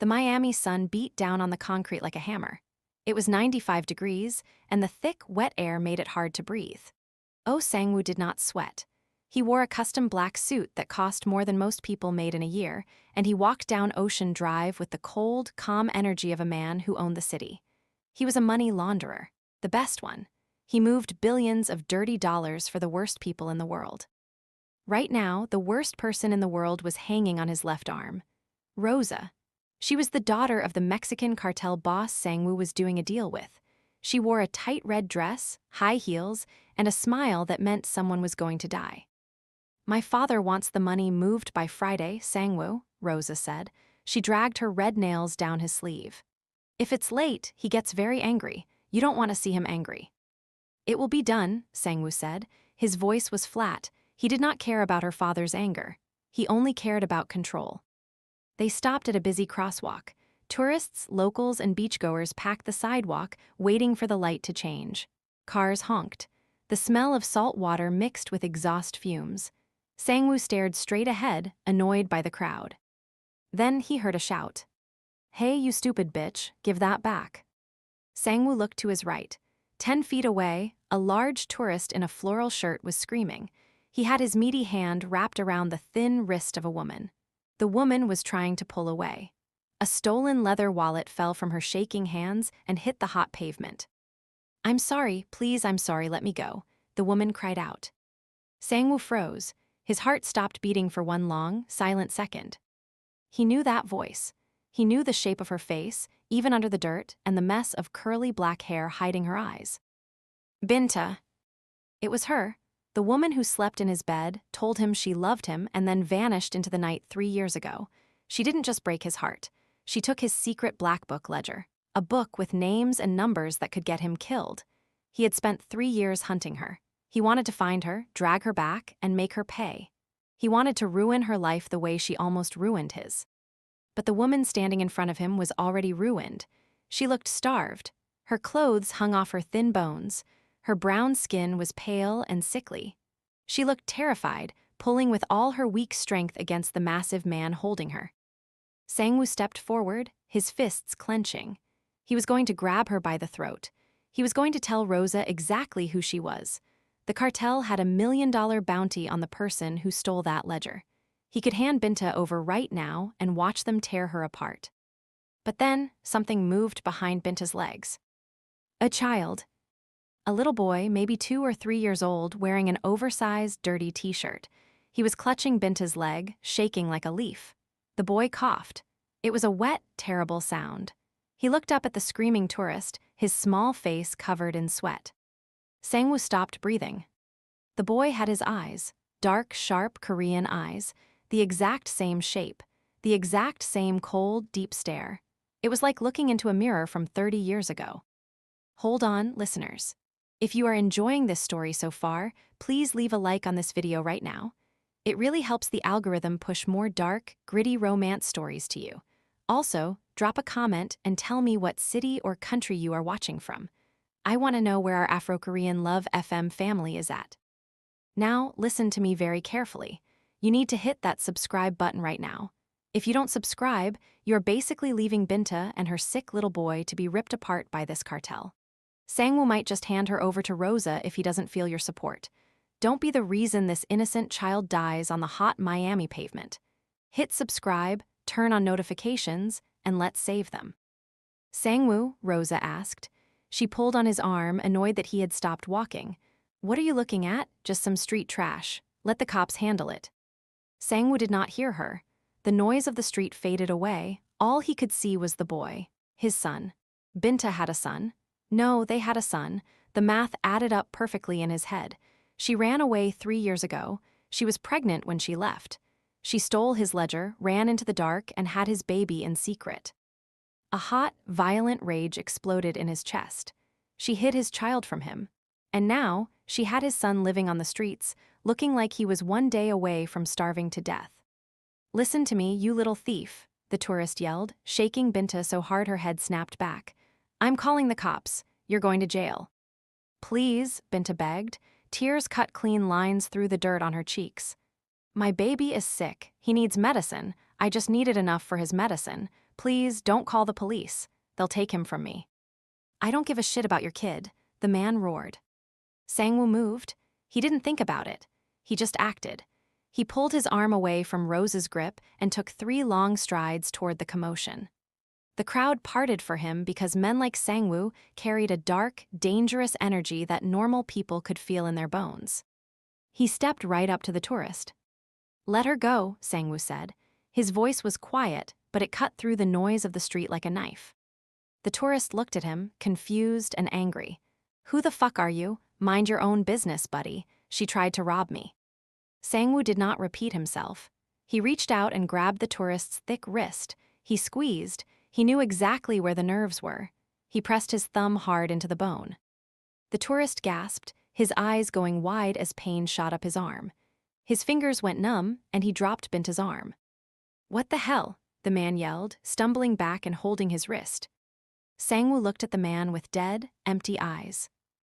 The Miami sun beat down on the concrete like a hammer. It was 95 degrees, and the thick, wet air made it hard to breathe. Oh Sang-woo did not sweat. He wore a custom black suit that cost more than most people made in a year, and he walked down Ocean Drive with the cold, calm energy of a man who owned the city. He was a money launderer, the best one. He moved billions of dirty dollars for the worst people in the world. Right now, the worst person in the world was hanging on his left arm. Rosa. She was the daughter of the Mexican cartel boss Sang-woo was doing a deal with. She wore a tight red dress, high heels, and a smile that meant someone was going to die. "My father wants the money moved by Friday, Sang-woo," Rosa said. She dragged her red nails down his sleeve. "If it's late, he gets very angry. You don't want to see him angry." "It will be done," Sang-woo said. His voice was flat. He did not care about her father's anger. He only cared about control. They stopped at a busy crosswalk. Tourists, locals, and beachgoers packed the sidewalk, waiting for the light to change. Cars honked. The smell of salt water mixed with exhaust fumes. Sang-woo stared straight ahead, annoyed by the crowd. Then he heard a shout. "Hey, you stupid bitch, give that back." Sang-woo looked to his right. 10 feet away, a large tourist in a floral shirt was screaming. He had his meaty hand wrapped around the thin wrist of a woman. The woman was trying to pull away. A stolen leather wallet fell from her shaking hands and hit the hot pavement. "I'm sorry, please, I'm sorry, let me go," the woman cried out. Sang-woo froze. His heart stopped beating for one long, silent second. He knew that voice. He knew the shape of her face, even under the dirt, and the mess of curly black hair hiding her eyes. Binta. It was her, the woman who slept in his bed, told him she loved him, and then vanished into the night 3 years ago. She didn't just break his heart. She took his secret black book ledger, a book with names and numbers that could get him killed. He had spent 3 years hunting her. He wanted to find her, drag her back, and make her pay. He wanted to ruin her life the way she almost ruined his. But the woman standing in front of him was already ruined. She looked starved. Her clothes hung off her thin bones. Her brown skin was pale and sickly. She looked terrified, pulling with all her weak strength against the massive man holding her. Sang-woo stepped forward, his fists clenching. He was going to grab her by the throat. He was going to tell Rosa exactly who she was. The cartel had $1 million bounty on the person who stole that ledger. He could hand Binta over right now and watch them tear her apart. But then, something moved behind Binta's legs. A child. A little boy, maybe 2 or 3 years old, wearing an oversized, dirty t-shirt. He was clutching Binta's leg, shaking like a leaf. The boy coughed. It was a wet, terrible sound. He looked up at the screaming tourist, his small face covered in sweat. Sang-woo stopped breathing. The boy had his eyes, dark, sharp Korean eyes, the exact same shape, the exact same cold, deep stare. It was like looking into a mirror from 30 years ago. Hold on, listeners. If you are enjoying this story so far, please leave a like on this video right now. It really helps the algorithm push more dark, gritty romance stories to you. Also, drop a comment and tell me what city or country you are watching from. I want to know where our Afro-Korean Love FM family is at. Now, listen to me very carefully. You need to hit that subscribe button right now. If you don't subscribe, you're basically leaving Binta and her sick little boy to be ripped apart by this cartel. Sang-woo might just hand her over to Rosa if he doesn't feel your support. Don't be the reason this innocent child dies on the hot Miami pavement. Hit subscribe, turn on notifications, and let's save them. Sang-woo, Rosa asked. She pulled on his arm, annoyed that he had stopped walking. "What are you looking at? Just some street trash. Let the cops handle it." Sang-woo did not hear her. The noise of the street faded away. All he could see was the boy, his son. Binta had a son. No, they had a son. The math added up perfectly in his head. She ran away 3 years ago. She was pregnant when she left. She stole his ledger, ran into the dark, and had his baby in secret. A hot, violent rage exploded in his chest. She hid his child from him. And now, she had his son living on the streets, looking like he was 1 day away from starving to death. "Listen to me, you little thief," the tourist yelled, shaking Binta so hard her head snapped back. "I'm calling the cops. You're going to jail." "Please," Binta begged. Tears cut clean lines through the dirt on her cheeks. "My baby is sick. He needs medicine. I just needed enough for his medicine. Please, don't call the police. They'll take him from me. I don't give a shit about your kid, the man roared. Sangwoo moved. He didn't think about it. He just acted. He pulled his arm away from Rose's grip and took 3 long strides toward the commotion. The crowd parted for him because men like Sangwoo carried a dark, dangerous energy that normal people could feel in their bones. He stepped right up to the tourist. Let her go, Sangwoo said. His voice was quiet, but it cut through the noise of the street like a knife. The tourist looked at him, confused and angry. Who the fuck are you? Mind your own business, buddy. She tried to rob me. Sangwoo did not repeat himself. He reached out and grabbed the tourist's thick wrist. He squeezed. He knew exactly where the nerves were. He pressed his thumb hard into the bone. The tourist gasped, his eyes going wide as pain shot up his arm. His fingers went numb, and he dropped Binta's arm. What the hell? The man yelled, stumbling back and holding his wrist. Sangwoo looked at the man with dead, empty eyes.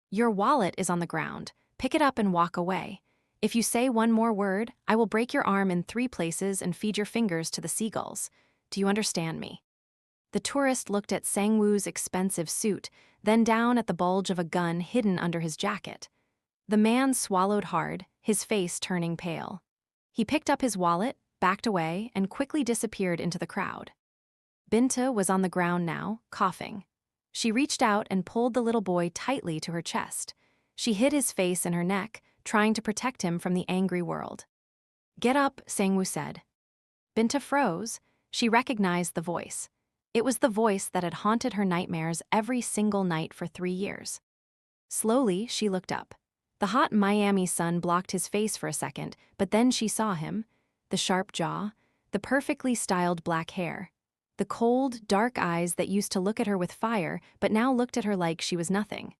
Your wallet is on the ground. Pick it up and walk away. If you say one more word, I will break your arm in 3 places and feed your fingers to the seagulls. Do you understand me? The tourist looked at Sangwoo's expensive suit, then down at the bulge of a gun hidden under his jacket. The man swallowed hard, his face turning pale. He picked up his wallet, backed away, and quickly disappeared into the crowd. Binta was on the ground now, coughing. She reached out and pulled the little boy tightly to her chest. She hid his face in her neck, trying to protect him from the angry world. Get up, Sangwoo said. Binta froze. She recognized the voice. It was the voice that had haunted her nightmares every single night for 3 years. Slowly, she looked up. The hot Miami sun blocked his face for a second, but then she saw him. The sharp jaw, the perfectly styled black hair. The cold, dark eyes that used to look at her with fire, but now looked at her like she was nothing.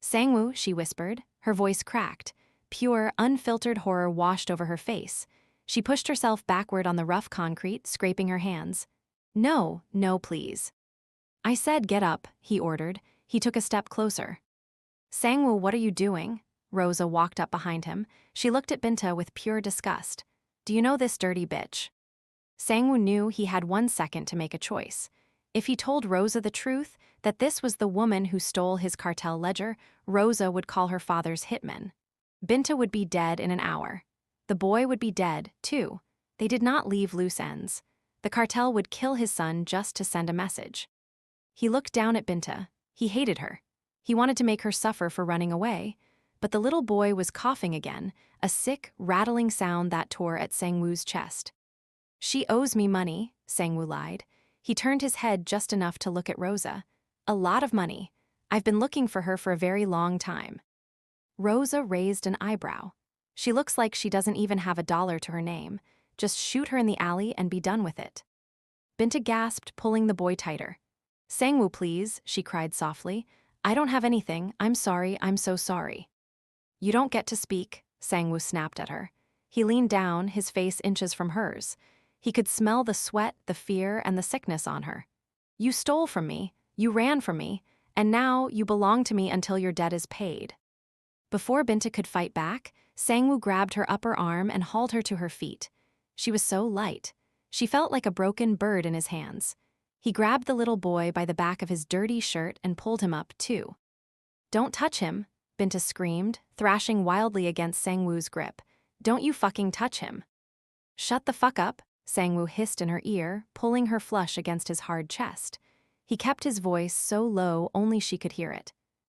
Sangwoo, she whispered. Her voice cracked. Pure, unfiltered horror washed over her face. She pushed herself backward on the rough concrete, scraping her hands. No, no, please. I said get up, he ordered. He took a step closer. Sangwoo, what are you doing? Rosa walked up behind him. She looked at Binta with pure disgust. Do you know this dirty bitch? Sangwoo knew he had 1 second to make a choice. If he told Rosa the truth, that this was the woman who stole his cartel ledger, Rosa would call her father's hitmen. Binta would be dead in an hour. The boy would be dead, too. They did not leave loose ends. The cartel would kill his son just to send a message. He looked down at Binta. He hated her. He wanted to make her suffer for running away. But the little boy was coughing again, a sick, rattling sound that tore at Sangwoo's chest. She owes me money, Sangwoo lied. He turned his head just enough to look at Rosa. A lot of money. I've been looking for her for a very long time. Rosa raised an eyebrow. She looks like she doesn't even have $1 to her name. Just shoot her in the alley and be done with it. Binta gasped, pulling the boy tighter. Sangwoo, please, she cried softly. I don't have anything. I'm sorry. I'm so sorry. You don't get to speak, Sangwoo snapped at her. He leaned down, his face inches from hers. He could smell the sweat, the fear, and the sickness on her. You stole from me, you ran from me, and now you belong to me until your debt is paid. Before Binta could fight back, Sangwoo grabbed her upper arm and hauled her to her feet. She was so light. She felt like a broken bird in his hands. He grabbed the little boy by the back of his dirty shirt and pulled him up, too. Don't touch him, Binta screamed, thrashing wildly against Sangwoo's grip. Don't you fucking touch him. Shut the fuck up, Sangwoo hissed in her ear, pulling her flush against his hard chest. He kept his voice so low only she could hear it.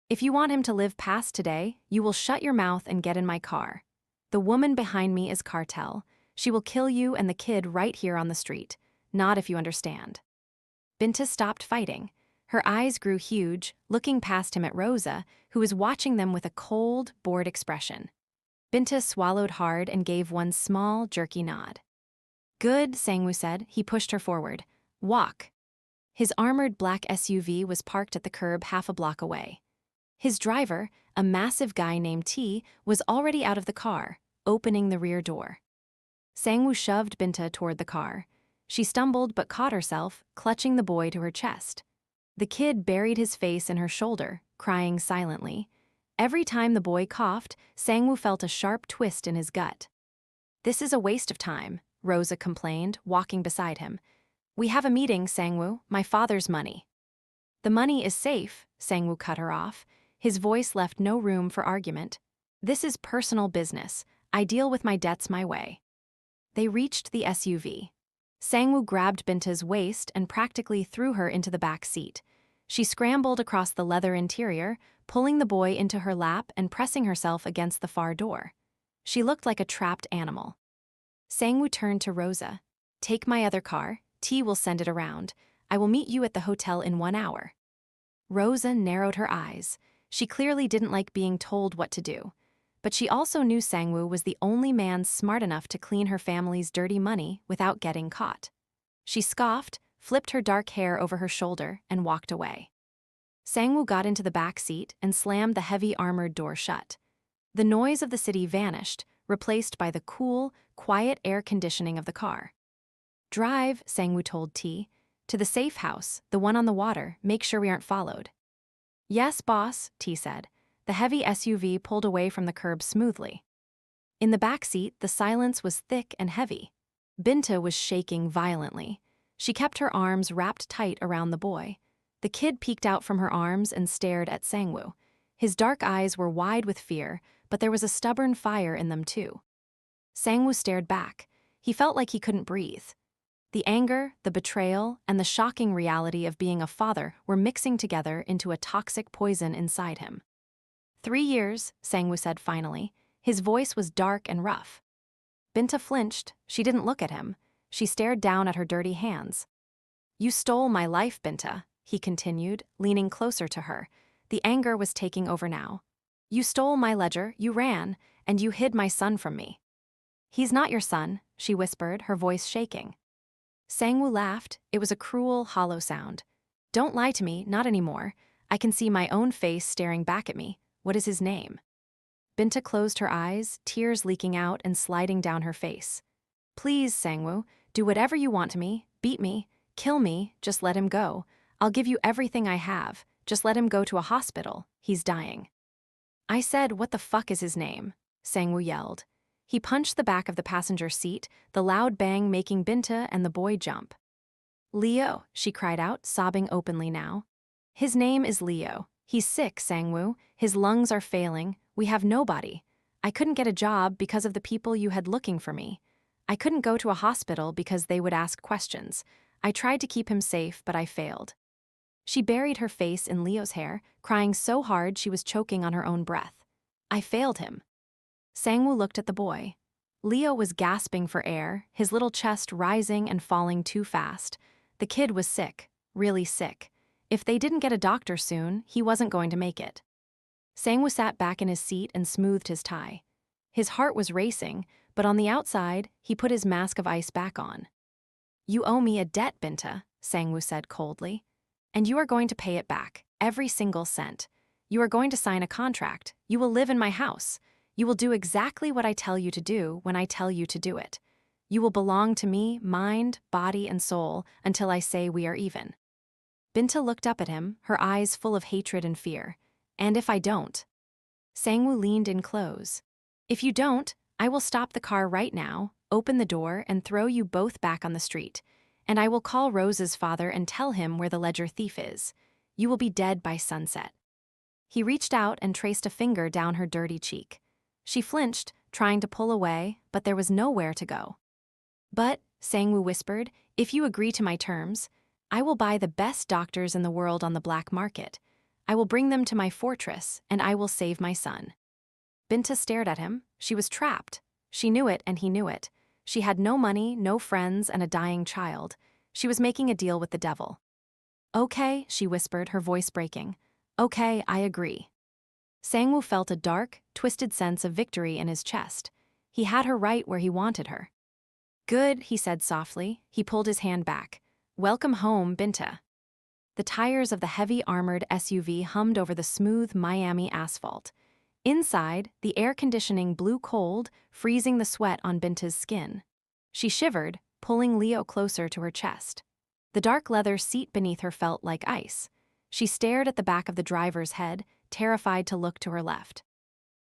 If you want him to live past today, you will shut your mouth and get in my car. The woman behind me is Cartel. She will kill you and the kid right here on the street. Not if you understand. Binta stopped fighting. Her eyes grew huge, looking past him at Rosa, who was watching them with a cold, bored expression. Binta swallowed hard and gave one small, jerky nod. Good, Sangwoo said. He pushed her forward. Walk. His armored black SUV was parked at the curb half a block away. His driver, a massive guy named T, was already out of the car, opening the rear door. Sangwoo shoved Binta toward the car. She stumbled but caught herself, clutching the boy to her chest. The kid buried his face in her shoulder, crying silently. Every time the boy coughed, Sangwoo felt a sharp twist in his gut. This is a waste of time, Rosa complained, walking beside him. We have a meeting, Sangwoo, my father's money. The money is safe, Sangwoo cut her off. His voice left no room for argument. This is personal business. I deal with my debts my way. They reached the SUV. Sangwoo grabbed Binta's waist and practically threw her into the back seat. She scrambled across the leather interior, pulling the boy into her lap and pressing herself against the far door. She looked like a trapped animal. Sangwoo turned to Rosa. Take my other car. T will send it around. I will meet you at the hotel in 1 hour. Rosa narrowed her eyes. She clearly didn't like being told what to do. But she also knew Sangwoo was the only man smart enough to clean her family's dirty money without getting caught. She scoffed, flipped her dark hair over her shoulder, and walked away. Sangwoo got into the back seat and slammed the heavy armored door shut. The noise of the city vanished, replaced by the cool, quiet air conditioning of the car. Drive, Sangwoo told T. To the safe house, the one on the water, make sure we aren't followed. Yes, boss, T said. The heavy SUV pulled away from the curb smoothly. In the back seat, the silence was thick and heavy. Binta was shaking violently. She kept her arms wrapped tight around the boy. The kid peeked out from her arms and stared at Sangwoo. His dark eyes were wide with fear, but there was a stubborn fire in them too. Sangwoo stared back. He felt like he couldn't breathe. The anger, the betrayal, and the shocking reality of being a father were mixing together into a toxic poison inside him. 3 years, Sangwoo said finally. His voice was dark and rough. Binta flinched. She didn't look at him. She stared down at her dirty hands. You stole my life, Binta, he continued, leaning closer to her. The anger was taking over now. You stole my ledger, you ran, and you hid my son from me. He's not your son, she whispered, her voice shaking. Sangwoo laughed. It was a cruel, hollow sound. Don't lie to me, not anymore. I can see my own face staring back at me. What is his name? Binta closed her eyes, tears leaking out and sliding down her face. Please, Sangwoo, do whatever you want to me, beat me, kill me, just let him go. I'll give you everything I have. Just let him go to a hospital. He's dying. I said, what the fuck is his name? Sangwoo yelled. He punched the back of the passenger seat, the loud bang making Binta and the boy jump. Leo, she cried out, sobbing openly now. His name is Leo. He's sick, Sangwoo. His lungs are failing. We have nobody. I couldn't get a job because of the people you had looking for me. I couldn't go to a hospital because they would ask questions. I tried to keep him safe, but I failed. She buried her face in Leo's hair, crying so hard she was choking on her own breath. I failed him. Sangwoo looked at the boy. Leo was gasping for air, his little chest rising and falling too fast. The kid was sick, really sick. If they didn't get a doctor soon, he wasn't going to make it. Sangwoo sat back in his seat and smoothed his tie. His heart was racing, but on the outside, he put his mask of ice back on. You owe me a debt, Binta, Sangwoo said coldly. And you are going to pay it back, every single cent. You are going to sign a contract. You will live in my house. You will do exactly what I tell you to do when I tell you to do it. You will belong to me, mind, body, and soul, until I say we are even. Binta looked up at him, her eyes full of hatred and fear. And if I don't? Sangwoo leaned in close. If you don't, I will stop the car right now, open the door, and throw you both back on the street. And I will call Rose's father and tell him where the ledger thief is. You will be dead by sunset. He reached out and traced a finger down her dirty cheek. She flinched, trying to pull away, but there was nowhere to go. But, Sangwoo whispered, if you agree to my terms, I will buy the best doctors in the world on the black market. I will bring them to my fortress, and I will save my son. Binta stared at him. She was trapped. She knew it, and he knew it. She had no money, no friends, and a dying child. She was making a deal with the devil. Okay, she whispered, her voice breaking. Okay, I agree. Sangwoo felt a dark, twisted sense of victory in his chest. He had her right where he wanted her. Good, he said softly. He pulled his hand back. Welcome home, Binta. The tires of the heavy armored SUV hummed over the smooth Miami asphalt. Inside, the air conditioning blew cold, freezing the sweat on Binta's skin. She shivered, pulling Leo closer to her chest. The dark leather seat beneath her felt like ice. She stared at the back of the driver's head, terrified to look to her left.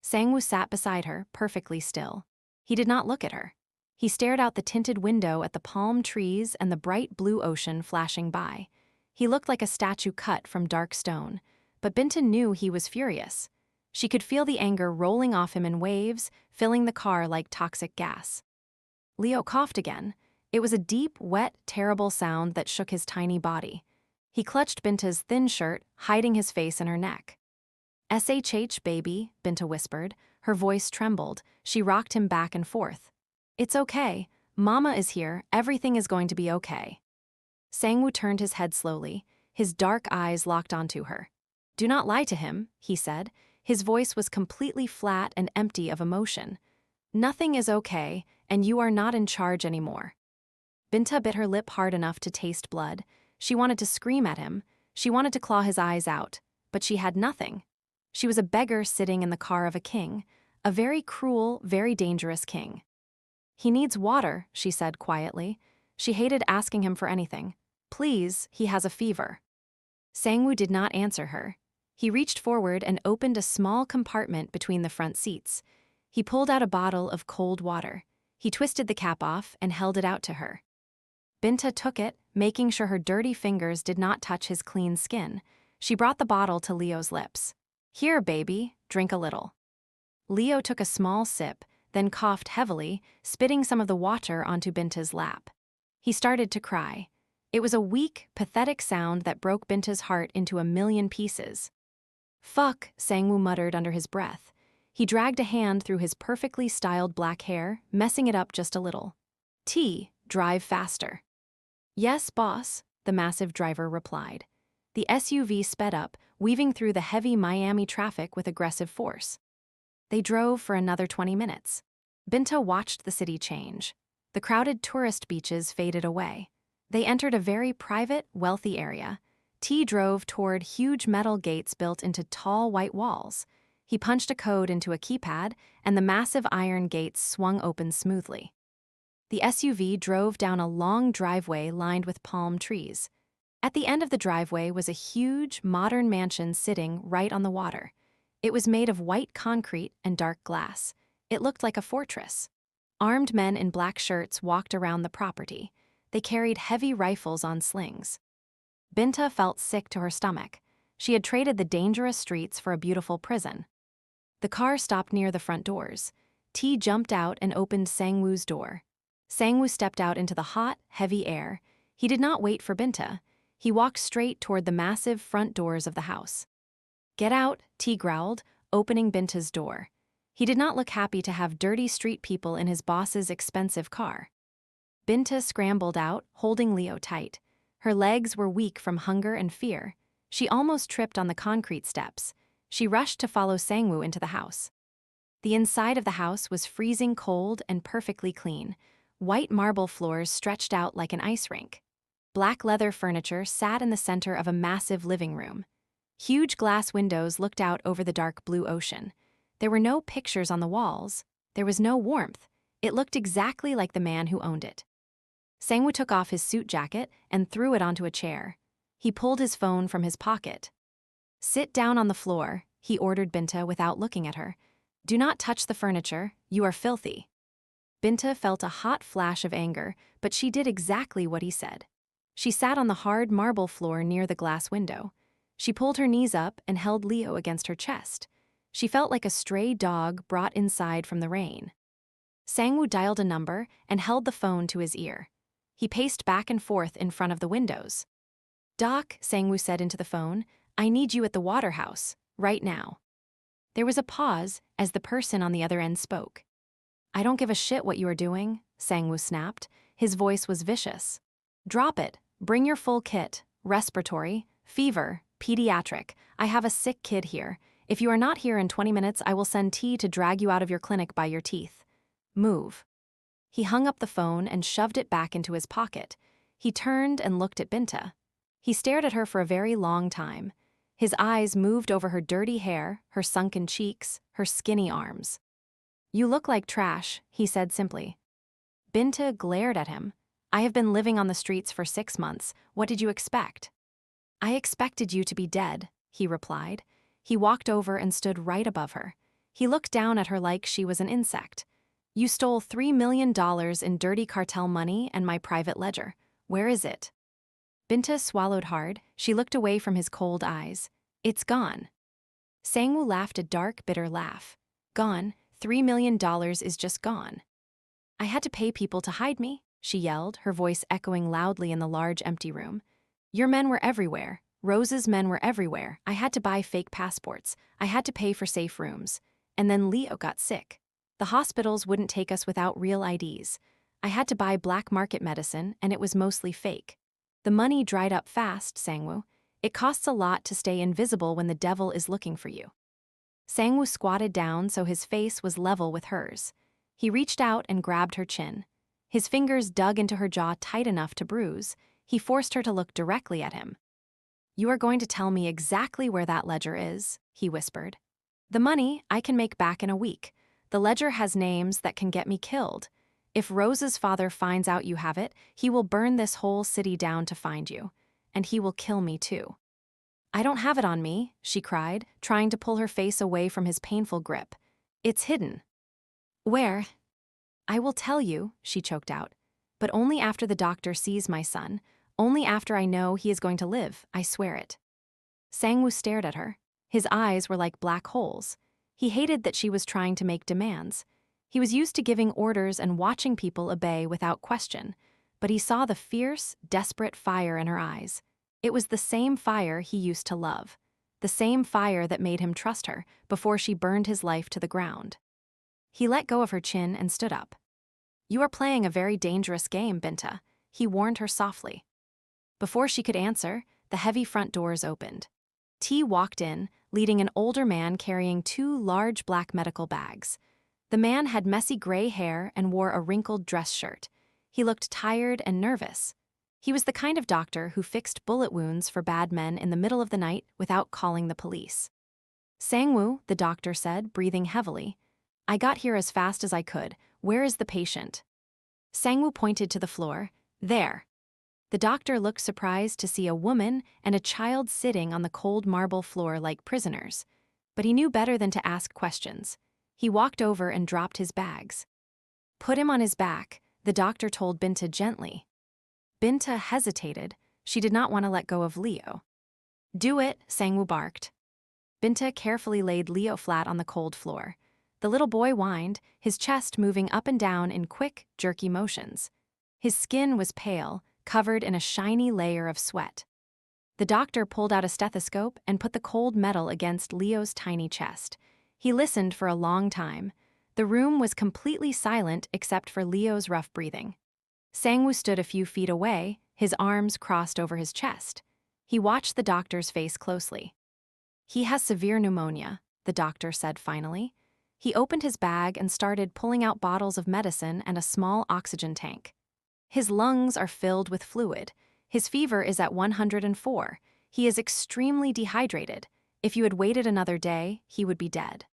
Sangwoo sat beside her, perfectly still. He did not look at her. He stared out the tinted window at the palm trees and the bright blue ocean flashing by. He looked like a statue cut from dark stone, but Binta knew he was furious. She could feel the anger rolling off him in waves, filling the car like toxic gas. Leo coughed again. It was a deep, wet, terrible sound that shook his tiny body. He clutched Binta's thin shirt, hiding his face in her neck. "SHH, baby," Binta whispered. Her voice trembled. She rocked him back and forth. "It's okay. Mama is here. Everything is going to be okay." Sangwoo turned his head slowly. His dark eyes locked onto her. "Do not lie to him," he said. His voice was completely flat and empty of emotion. "Nothing is okay, and you are not in charge anymore." Binta bit her lip hard enough to taste blood. She wanted to scream at him. She wanted to claw his eyes out, but she had nothing. She was a beggar sitting in the car of a king, a very cruel, very dangerous king. "He needs water," she said quietly. She hated asking him for anything. "Please, he has a fever." Sangwoo did not answer her. He reached forward and opened a small compartment between the front seats. He pulled out a bottle of cold water. He twisted the cap off and held it out to her. Binta took it, making sure her dirty fingers did not touch his clean skin. She brought the bottle to Leo's lips. "Here, baby, drink a little." Leo took a small sip, then coughed heavily, spitting some of the water onto Binta's lap. He started to cry. It was a weak, pathetic sound that broke Binta's heart into a million pieces. "Fuck," Sangwoo muttered under his breath. He dragged a hand through his perfectly styled black hair, messing it up just a little. Drive faster." "Yes, boss," the massive driver replied. The SUV sped up, weaving through the heavy Miami traffic with aggressive force. They drove for another 20 minutes. Binta watched the city change. The crowded tourist beaches faded away. They entered a very private, wealthy area. T drove toward huge metal gates built into tall white walls. He punched a code into a keypad, and the massive iron gates swung open smoothly. The SUV drove down a long driveway lined with palm trees. At the end of the driveway was a huge, modern mansion sitting right on the water. It was made of white concrete and dark glass. It looked like a fortress. Armed men in black shirts walked around the property. They carried heavy rifles on slings. Binta felt sick to her stomach. She had traded the dangerous streets for a beautiful prison. The car stopped near the front doors. T jumped out and opened Sangwoo's door. Sangwoo stepped out into the hot, heavy air. He did not wait for Binta. He walked straight toward the massive front doors of the house. "Get out," T growled, opening Binta's door. He did not look happy to have dirty street people in his boss's expensive car. Binta scrambled out, holding Leo tight. Her legs were weak from hunger and fear. She almost tripped on the concrete steps. She rushed to follow Sangwoo into the house. The inside of the house was freezing cold and perfectly clean. White marble floors stretched out like an ice rink. Black leather furniture sat in the center of a massive living room. Huge glass windows looked out over the dark blue ocean. There were no pictures on the walls. There was no warmth. It looked exactly like the man who owned it. Sangwoo took off his suit jacket and threw it onto a chair. He pulled his phone from his pocket. "Sit down on the floor," he ordered Binta without looking at her. "Do not touch the furniture. You are filthy." Binta felt a hot flash of anger, but she did exactly what he said. She sat on the hard marble floor near the glass window. She pulled her knees up and held Leo against her chest. She felt like a stray dog brought inside from the rain. Sangwoo dialed a number and held the phone to his ear. He paced back and forth in front of the windows. "Doc," Sangwoo said into the phone, "I need you at the Waterhouse, right now." There was a pause as the person on the other end spoke. "I don't give a shit what you are doing," Sangwoo snapped. His voice was vicious. "Drop it. Bring your full kit. Respiratory, fever, pediatric. I have a sick kid here. If you are not here in 20 minutes, I will send T to drag you out of your clinic by your teeth. Move." He hung up the phone and shoved it back into his pocket. He turned and looked at Binta. He stared at her for a very long time. His eyes moved over her dirty hair, her sunken cheeks, her skinny arms. "You look like trash," he said simply. Binta glared at him. "I have been living on the streets for 6 months. What did you expect?" "I expected you to be dead," he replied. He walked over and stood right above her. He looked down at her like she was an insect. You stole $3 million in dirty cartel money and my private ledger. Where is it? Binta swallowed hard. She looked away from his cold eyes. It's gone. Sangwoo laughed a dark, bitter laugh. Gone, $3 million is just gone. I had to pay people to hide me, she yelled, her voice echoing loudly in the large, empty room. Your men were everywhere. Rose's men were everywhere. I had to buy fake passports. I had to pay for safe rooms. And then Leo got sick. The hospitals wouldn't take us without real IDs. I had to buy black market medicine, and it was mostly fake. The money dried up fast, Sangwoo. It costs a lot to stay invisible when the devil is looking for you. Sangwoo squatted down so his face was level with hers. He reached out and grabbed her chin. His fingers dug into her jaw tight enough to bruise. He forced her to look directly at him. You are going to tell me exactly where that ledger is, he whispered. The money I can make back in a week. The ledger has names that can get me killed. If Rose's father finds out you have it, he will burn this whole city down to find you. And he will kill me too. I don't have it on me, she cried, trying to pull her face away from his painful grip. It's hidden. Where? I will tell you, she choked out. But only after the doctor sees my son. Only after I know he is going to live, I swear it. Sangwoo stared at her. His eyes were like black holes. He hated that she was trying to make demands. He was used to giving orders and watching people obey without question, but he saw the fierce, desperate fire in her eyes. It was the same fire he used to love, the same fire that made him trust her before she burned his life to the ground. He let go of her chin and stood up. You are playing a very dangerous game, Binta, he warned her softly. Before she could answer, the heavy front doors opened. T walked in, leading an older man carrying 2 large black medical bags. The man had messy gray hair and wore a wrinkled dress shirt. He looked tired and nervous. He was the kind of doctor who fixed bullet wounds for bad men in the middle of the night without calling the police. Sangwoo, the doctor said, breathing heavily. I got here as fast as I could. Where is the patient? Sangwoo pointed to the floor. There. The doctor looked surprised to see a woman and a child sitting on the cold marble floor like prisoners. But he knew better than to ask questions. He walked over and dropped his bags. Put him on his back, the doctor told Binta gently. Binta hesitated. She did not want to let go of Leo. Do it, Sangwoo barked. Binta carefully laid Leo flat on the cold floor. The little boy whined, his chest moving up and down in quick, jerky motions. His skin was pale, covered in a shiny layer of sweat. The doctor pulled out a stethoscope and put the cold metal against Leo's tiny chest. He listened for a long time. The room was completely silent except for Leo's rough breathing. Sangwoo stood a few feet away, his arms crossed over his chest. He watched the doctor's face closely. He has severe pneumonia, the doctor said finally. He opened his bag and started pulling out bottles of medicine and a small oxygen tank. His lungs are filled with fluid. His fever is at 104. He is extremely dehydrated. If you had waited another day, he would be dead.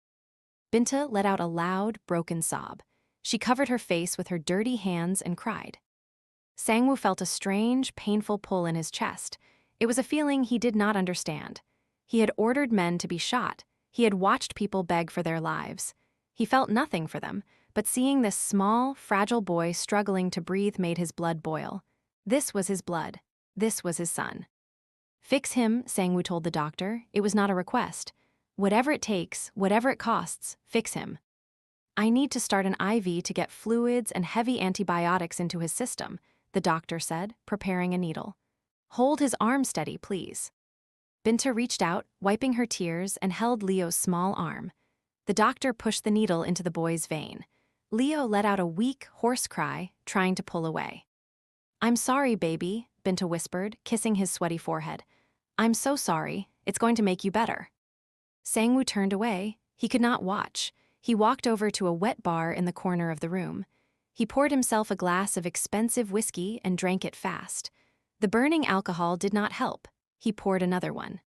Binta let out a loud, broken sob. She covered her face with her dirty hands and cried. Sangwoo felt a strange, painful pull in his chest. It was a feeling he did not understand. He had ordered men to be shot. He had watched people beg for their lives. He felt nothing for them, but seeing this small, fragile boy struggling to breathe made his blood boil. This was his blood. This was his son. Fix him, Sangwoo told the doctor. It was not a request. Whatever it takes, whatever it costs, fix him. I need to start an IV to get fluids and heavy antibiotics into his system, the doctor said, preparing a needle. Hold his arm steady, please. Binta reached out, wiping her tears, and held Leo's small arm. The doctor pushed the needle into the boy's vein. Leo let out a weak, hoarse cry, trying to pull away. I'm sorry, baby, Binta whispered, kissing his sweaty forehead. I'm so sorry. It's going to make you better. Sangwoo turned away. He could not watch. He walked over to a wet bar in the corner of the room. He poured himself a glass of expensive whiskey and drank it fast. The burning alcohol did not help. He poured another one.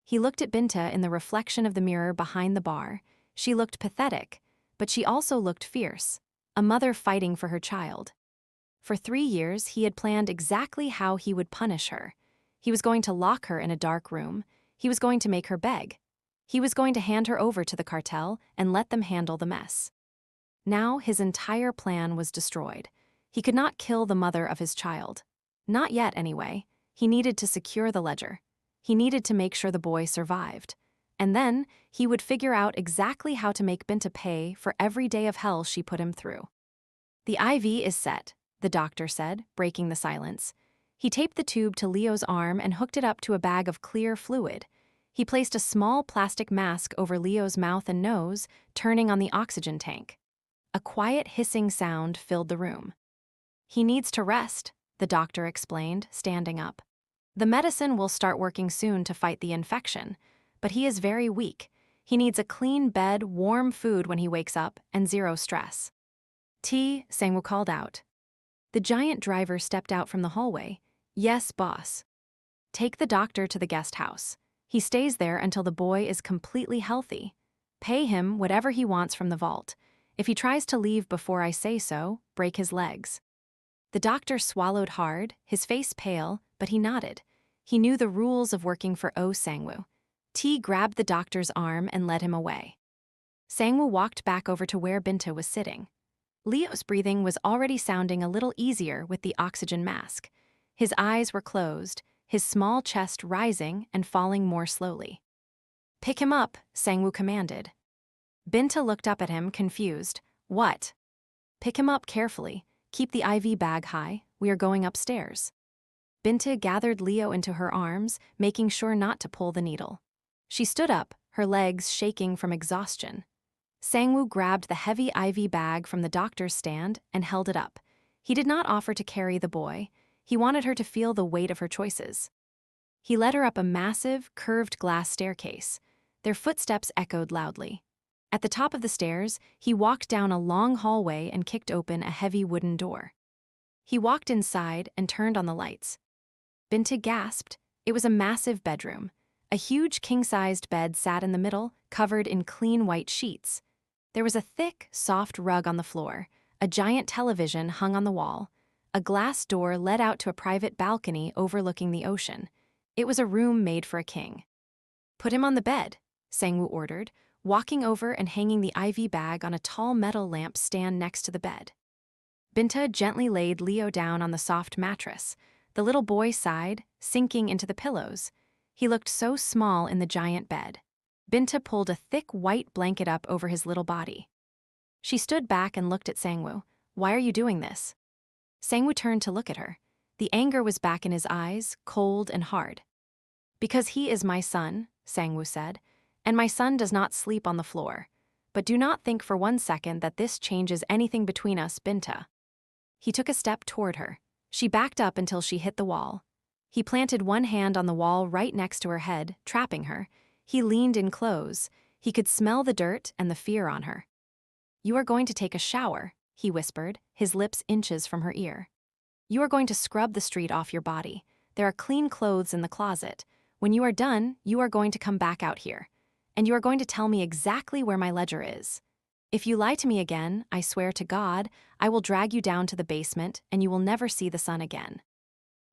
He looked at Binta in the reflection of the mirror behind the bar. She looked pathetic, but she also looked fierce, a mother fighting for her child. For 3 years, he had planned exactly how he would punish her. He was going to lock her in a dark room. He was going to make her beg. He was going to hand her over to the cartel and let them handle the mess. Now his entire plan was destroyed. He could not kill the mother of his child. Not yet, anyway. He needed to secure the ledger. He needed to make sure the boy survived. And then he would figure out exactly how to make Binta pay for every day of hell she put him through. The IV is set, the doctor said, breaking the silence. He taped the tube to Leo's arm and hooked it up to a bag of clear fluid. He placed a small plastic mask over Leo's mouth and nose, turning on the oxygen tank. A quiet hissing sound filled the room. He needs to rest, the doctor explained, standing up. The medicine will start working soon to fight the infection, but he is very weak. He needs a clean bed, warm food when he wakes up, and zero stress. Tea, Sangwoo called out. The giant driver stepped out from the hallway. Yes, boss. Take the doctor to the guest house. He stays there until the boy is completely healthy. Pay him whatever he wants from the vault. If he tries to leave before I say so, break his legs. The doctor swallowed hard, his face pale, but he nodded. He knew the rules of working for Sangwoo. T grabbed the doctor's arm and led him away. Sangwoo walked back over to where Binta was sitting. Leo's breathing was already sounding a little easier with the oxygen mask. His eyes were closed, his small chest rising and falling more slowly. Pick him up, Sangwoo commanded. Binta looked up at him, confused. What? Pick him up carefully. Keep the IV bag high. We are going upstairs. Binta gathered Leo into her arms, making sure not to pull the needle. She stood up, her legs shaking from exhaustion. Sangwoo grabbed the heavy IV bag from the doctor's stand and held it up. He did not offer to carry the boy. He wanted her to feel the weight of her choices. He led her up a massive, curved glass staircase. Their footsteps echoed loudly. At the top of the stairs, he walked down a long hallway and kicked open a heavy wooden door. He walked inside and turned on the lights. Binta gasped. It was a massive bedroom. A huge king-sized bed sat in the middle, covered in clean white sheets. There was a thick, soft rug on the floor. A giant television hung on the wall. A glass door led out to a private balcony overlooking the ocean. It was a room made for a king. Put him on the bed, Sangwoo ordered, walking over and hanging the IV bag on a tall metal lamp stand next to the bed. Binta gently laid Leo down on the soft mattress. The little boy sighed, sinking into the pillows. He looked so small in the giant bed. Binta pulled a thick white blanket up over his little body. She stood back and looked at Sangwoo. Why are you doing this? Sangwoo turned to look at her. The anger was back in his eyes, cold and hard. Because he is my son, Sangwoo said, and my son does not sleep on the floor. But do not think for 1 second that this changes anything between us, Binta. He took a step toward her. She backed up until she hit the wall. He planted one hand on the wall right next to her head, trapping her. He leaned in close. He could smell the dirt and the fear on her. You are going to take a shower, he whispered, his lips inches from her ear. You are going to scrub the street off your body. There are clean clothes in the closet. When you are done, you are going to come back out here. And you are going to tell me exactly where my ledger is. If you lie to me again, I swear to God, I will drag you down to the basement and you will never see the sun again.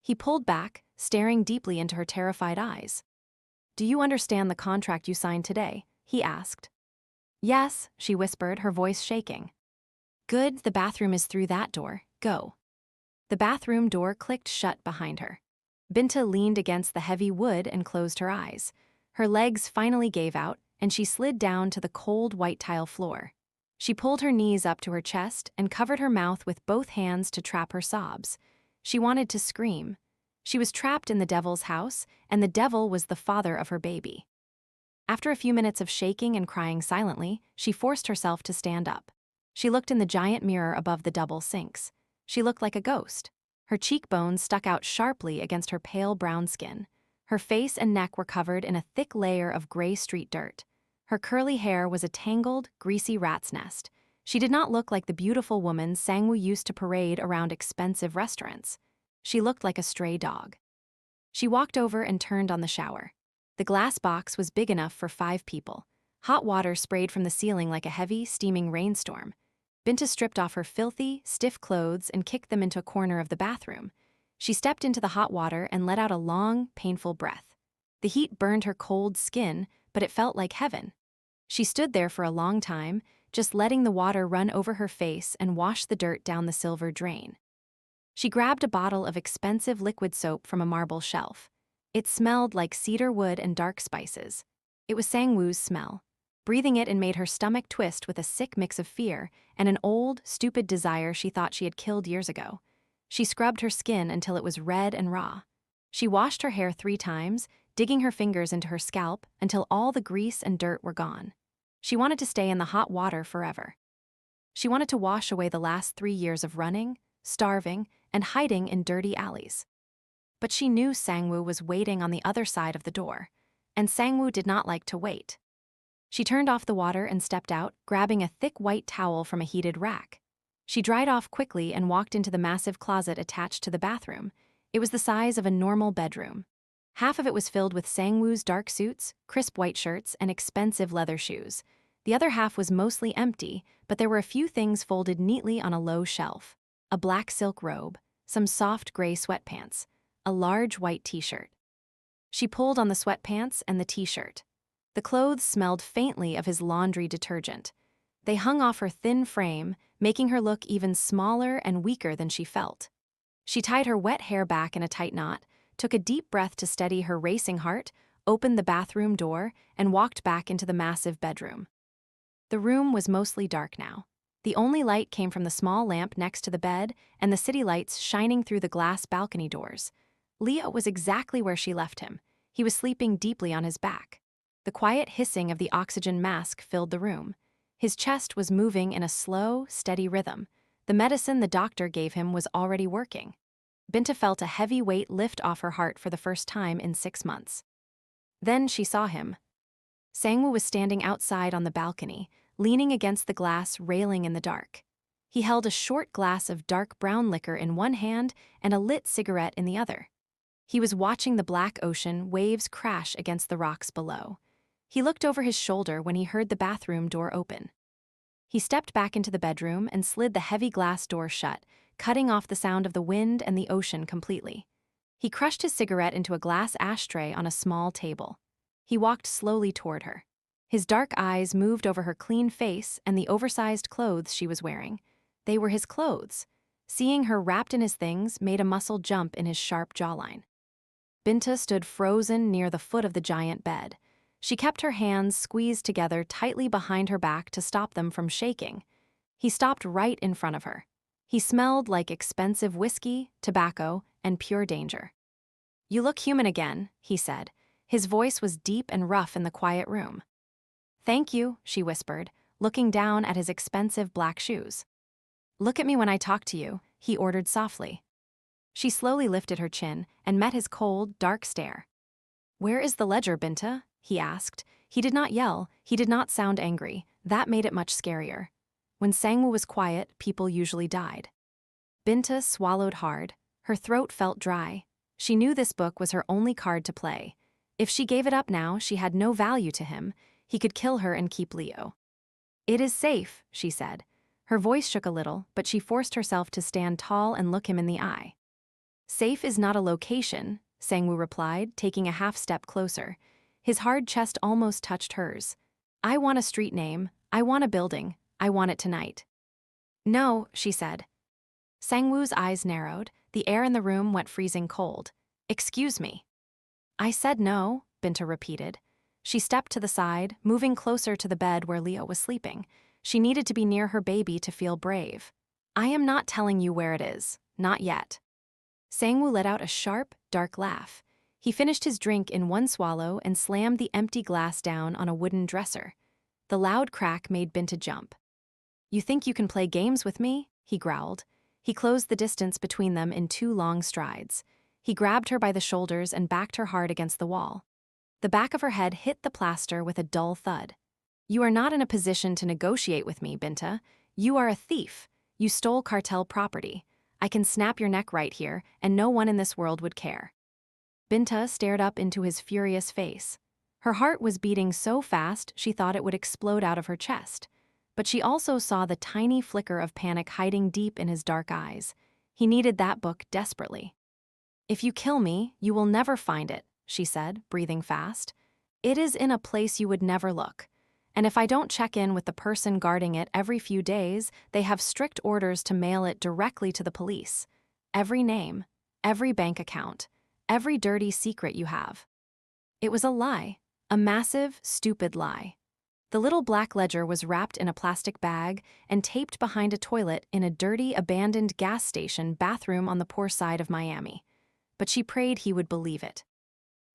He pulled back, staring deeply into her terrified eyes. Do you understand the contract you signed today? He asked. Yes, she whispered, her voice shaking. Good, the bathroom is through that door. Go. The bathroom door clicked shut behind her. Binta leaned against the heavy wood and closed her eyes. Her legs finally gave out, and she slid down to the cold white tile floor. She pulled her knees up to her chest and covered her mouth with both hands to trap her sobs. She wanted to scream. She was trapped in the devil's house, and the devil was the father of her baby. After a few minutes of shaking and crying silently, she forced herself to stand up. She looked in the giant mirror above the double sinks. She looked like a ghost. Her cheekbones stuck out sharply against her pale brown skin. Her face and neck were covered in a thick layer of gray street dirt. Her curly hair was a tangled, greasy rat's nest. She did not look like the beautiful woman Sangwoo used to parade around expensive restaurants. She looked like a stray dog. She walked over and turned on the shower. The glass box was big enough for 5 people. Hot water sprayed from the ceiling like a heavy, steaming rainstorm. Binta stripped off her filthy, stiff clothes and kicked them into a corner of the bathroom. She stepped into the hot water and let out a long, painful breath. The heat burned her cold skin, but it felt like heaven. She stood there for a long time, just letting the water run over her face and wash the dirt down the silver drain. She grabbed a bottle of expensive liquid soap from a marble shelf. It smelled like cedar wood and dark spices. It was Sang-woo's smell. Breathing it made her stomach twist with a sick mix of fear and an old, stupid desire she thought she had killed years ago. She scrubbed her skin until it was red and raw. She washed her hair 3 times, digging her fingers into her scalp until all the grease and dirt were gone. She wanted to stay in the hot water forever. She wanted to wash away the last 3 years of running, starving, and hiding in dirty alleys. But she knew Sang-woo was waiting on the other side of the door, and Sang-woo did not like to wait. She turned off the water and stepped out, grabbing a thick white towel from a heated rack. She dried off quickly and walked into the massive closet attached to the bathroom. It was the size of a normal bedroom. Half of it was filled with Sang-woo's dark suits, crisp white shirts, and expensive leather shoes. The other half was mostly empty, but there were a few things folded neatly on a low shelf. A black silk robe, some soft gray sweatpants, a large white t-shirt. She pulled on the sweatpants and the t-shirt. The clothes smelled faintly of his laundry detergent. They hung off her thin frame, making her look even smaller and weaker than she felt. She tied her wet hair back in a tight knot, took a deep breath to steady her racing heart, opened the bathroom door, and walked back into the massive bedroom. The room was mostly dark now. The only light came from the small lamp next to the bed and the city lights shining through the glass balcony doors. Leo was exactly where she left him. He was sleeping deeply on his back. The quiet hissing of the oxygen mask filled the room. His chest was moving in a slow, steady rhythm. The medicine the doctor gave him was already working. Binta felt a heavy weight lift off her heart for the first time in 6 months. Then she saw him. Sang-woo was standing outside on the balcony, leaning against the glass railing in the dark. He held a short glass of dark brown liquor in one hand and a lit cigarette in the other. He was watching the black ocean waves crash against the rocks below. He looked over his shoulder when he heard the bathroom door open. He stepped back into the bedroom and slid the heavy glass door shut, cutting off the sound of the wind and the ocean completely. He crushed his cigarette into a glass ashtray on a small table. He walked slowly toward her. His dark eyes moved over her clean face and the oversized clothes she was wearing. They were his clothes. Seeing her wrapped in his things made a muscle jump in his sharp jawline. Binta stood frozen near the foot of the giant bed. She kept her hands squeezed together tightly behind her back to stop them from shaking. He stopped right in front of her. He smelled like expensive whiskey, tobacco, and pure danger. "You look human again," he said. His voice was deep and rough in the quiet room. "Thank you," she whispered, looking down at his expensive black shoes. "Look at me when I talk to you," he ordered softly. She slowly lifted her chin and met his cold, dark stare. "Where is the ledger, Binta?" he asked. He did not yell, he did not sound angry. That made it much scarier. When Sang-woo was quiet, people usually died. Binta swallowed hard. Her throat felt dry. She knew this book was her only card to play. If she gave it up now, she had no value to him. He could kill her and keep Leo. "It is safe," she said. Her voice shook a little, but she forced herself to stand tall and look him in the eye. "Safe is not a location," Sang-woo replied, taking a half step closer. His hard chest almost touched hers. "I want a street name. I want a building. I want it tonight." "No," she said. Sang-woo's eyes narrowed. The air in the room went freezing cold. "Excuse me." "I said no," Binta repeated. She stepped to the side, moving closer to the bed where Leo was sleeping. She needed to be near her baby to feel brave. "I am not telling you where it is. Not yet." Sang-woo let out a sharp, dark laugh. He finished his drink in one swallow and slammed the empty glass down on a wooden dresser. The loud crack made Binta jump. "You think you can play games with me?" he growled. He closed the distance between them in 2 long strides. He grabbed her by the shoulders and backed her hard against the wall. The back of her head hit the plaster with a dull thud. "You are not in a position to negotiate with me, Binta. You are a thief. You stole Cartel property. I can snap your neck right here, and no one in this world would care." Binta stared up into his furious face. Her heart was beating so fast she thought it would explode out of her chest. But she also saw the tiny flicker of panic hiding deep in his dark eyes. He needed that book desperately. "If you kill me, you will never find it," she said, breathing fast. "It is in a place you would never look. And if I don't check in with the person guarding it every few days, they have strict orders to mail it directly to the police. Every name, every bank account, every dirty secret you have. It was a lie, a massive, stupid lie. The little black ledger was wrapped in a plastic bag and taped behind a toilet in a dirty, abandoned gas station bathroom on the poor side of Miami. But she prayed he would believe it.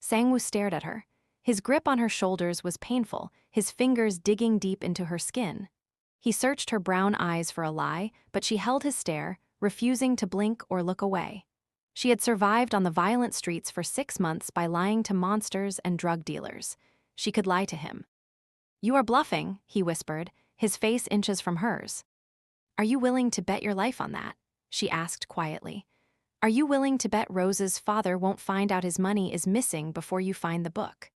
Sangwoo stared at her. His grip on her shoulders was painful, his fingers digging deep into her skin. He searched her brown eyes for a lie, but she held his stare, refusing to blink or look away. She had survived on the violent streets for 6 months by lying to monsters and drug dealers. She could lie to him. "You are bluffing," he whispered, his face inches from hers. "Are you willing to bet your life on that?" she asked quietly. "Are you willing to bet Rose's father won't find out his money is missing before you find the book?"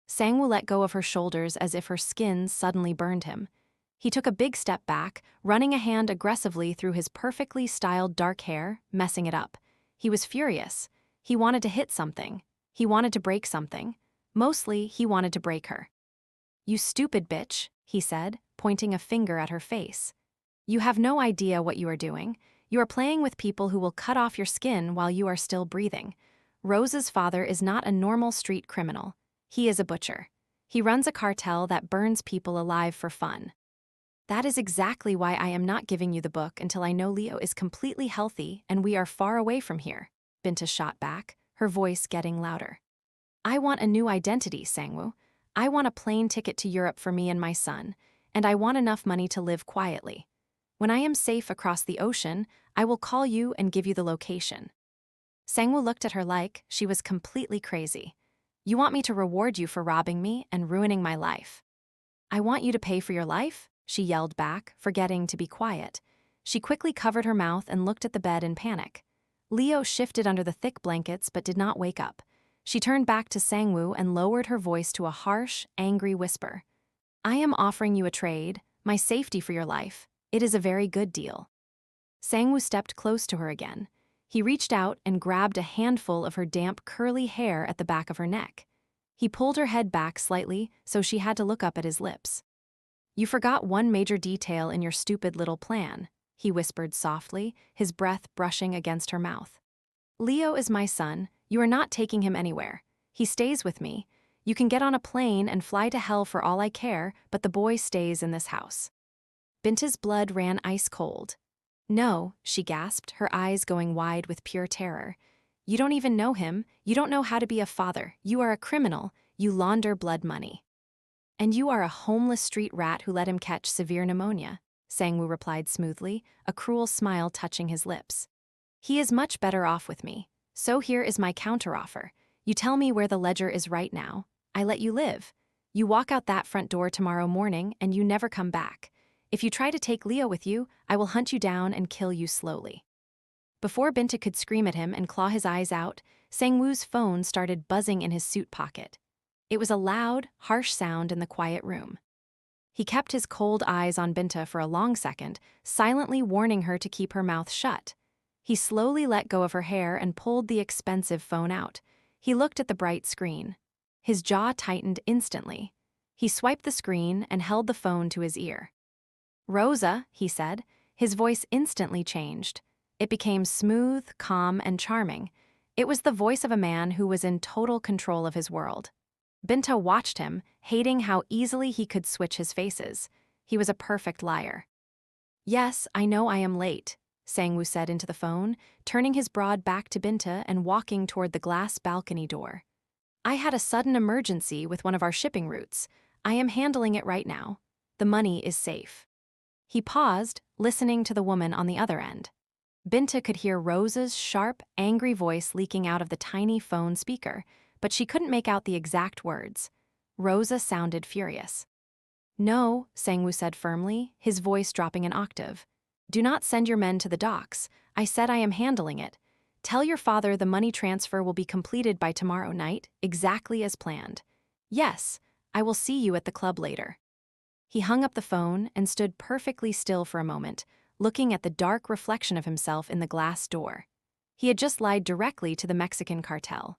Sangwoo let go of her shoulders as if her skin suddenly burned him. He took a big step back, running a hand aggressively through his perfectly styled dark hair, messing it up. He was furious. He wanted to hit something. He wanted to break something. Mostly, he wanted to break her. "You stupid bitch," he said, pointing a finger at her face. "You have no idea what you are doing. You are playing with people who will cut off your skin while you are still breathing. Rose's father is not a normal street criminal. He is a butcher. He runs a cartel that burns people alive for fun. That is exactly why I am not giving you the book until I know Leo is completely healthy and we are far away from here," Binta shot back, her voice getting louder. "I want a new identity, Sangwoo. I want a plane ticket to Europe for me and my son, and I want enough money to live quietly. When I am safe across the ocean, I will call you and give you the location." Sangwoo looked at her like she was completely crazy. "You want me to reward you for robbing me and ruining my life?" "I want you to pay for your life?" she yelled back, forgetting to be quiet. She quickly covered her mouth and looked at the bed in panic. Leo shifted under the thick blankets but did not wake up. She turned back to Sangwoo and lowered her voice to a harsh, angry whisper. "I am offering you a trade, my safety for your life. It is a very good deal." Sangwoo stepped close to her again. He reached out and grabbed a handful of her damp, curly hair at the back of her neck. He pulled her head back slightly so she had to look up at his lips. "You forgot one major detail in your stupid little plan," he whispered softly, his breath brushing against her mouth. "Leo is my son. You are not taking him anywhere. He stays with me. You can get on a plane and fly to hell for all I care, but the boy stays in this house." Binta's blood ran ice cold. "No," she gasped, her eyes going wide with pure terror. "You don't even know him. You don't know how to be a father. You are a criminal. You launder blood money." "And you are a homeless street rat who let him catch severe pneumonia," Sangwoo replied smoothly, a cruel smile touching his lips. "He is much better off with me. So here is my counteroffer. You tell me where the ledger is right now. I let you live. You walk out that front door tomorrow morning and you never come back. If you try to take Leo with you, I will hunt you down and kill you slowly." Before Binta could scream at him and claw his eyes out, Sangwoo's phone started buzzing in his suit pocket. It was a loud, harsh sound in the quiet room. He kept his cold eyes on Binta for a long second, silently warning her to keep her mouth shut. He slowly let go of her hair and pulled the expensive phone out. He looked at the bright screen. His jaw tightened instantly. He swiped the screen and held the phone to his ear. "Rosa," he said. His voice instantly changed. It became smooth, calm, and charming. It was the voice of a man who was in total control of his world. Binta watched him, hating how easily he could switch his faces. He was a perfect liar. "Yes, I know I am late," Sangwoo said into the phone, turning his broad back to Binta and walking toward the glass balcony door. "I had a sudden emergency with one of our shipping routes. I am handling it right now. The money is safe." He paused, listening to the woman on the other end. Binta could hear Rosa's sharp, angry voice leaking out of the tiny phone speaker, but she couldn't make out the exact words. Rosa sounded furious. "No," Sangwoo said firmly, his voice dropping an octave. "Do not send your men to the docks. I said I am handling it. Tell your father the money transfer will be completed by tomorrow night, exactly as planned. Yes, I will see you at the club later." He hung up the phone and stood perfectly still for a moment, looking at the dark reflection of himself in the glass door. He had just lied directly to the Mexican cartel.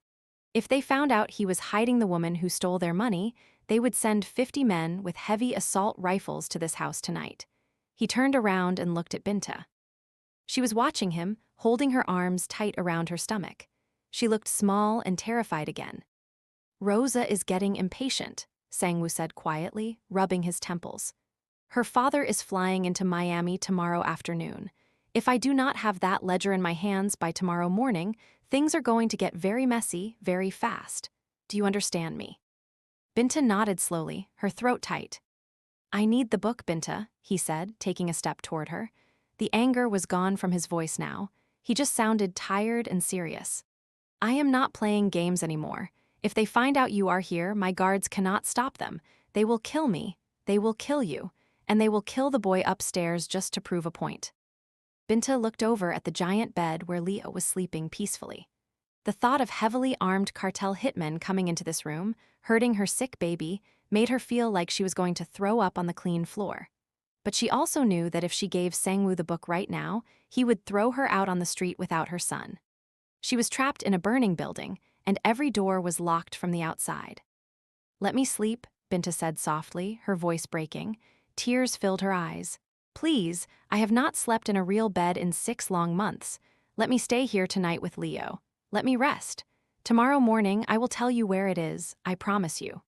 If they found out he was hiding the woman who stole their money, They would send 50 men with heavy assault rifles to this house tonight. He turned around and looked at Binta. She was watching him, holding her arms tight around her stomach. She looked small and terrified again. Rosa is getting impatient, Sangwoo said quietly, rubbing his temples. Her father is flying into Miami tomorrow afternoon. If I do not have that ledger in my hands by tomorrow morning, things are going to get very messy, very fast. Do you understand me? Binta nodded slowly, her throat tight. I need the book, Binta, he said, taking a step toward her. The anger was gone from his voice now. He just sounded tired and serious. I am not playing games anymore. If they find out you are here, my guards cannot stop them. They will kill me. They will kill you. And they will kill the boy upstairs just to prove a point. Binta looked over at the giant bed where Leo was sleeping peacefully. The thought of heavily armed cartel hitmen coming into this room, hurting her sick baby, made her feel like she was going to throw up on the clean floor. But she also knew that if she gave Sangwoo the book right now, he would throw her out on the street without her son. She was trapped in a burning building, and every door was locked from the outside. Let me sleep, Binta said softly, her voice breaking. Tears filled her eyes. Please, I have not slept in a real bed in 6 long months. Let me stay here tonight with Leo. Let me rest. Tomorrow morning I will tell you where it is, I promise you.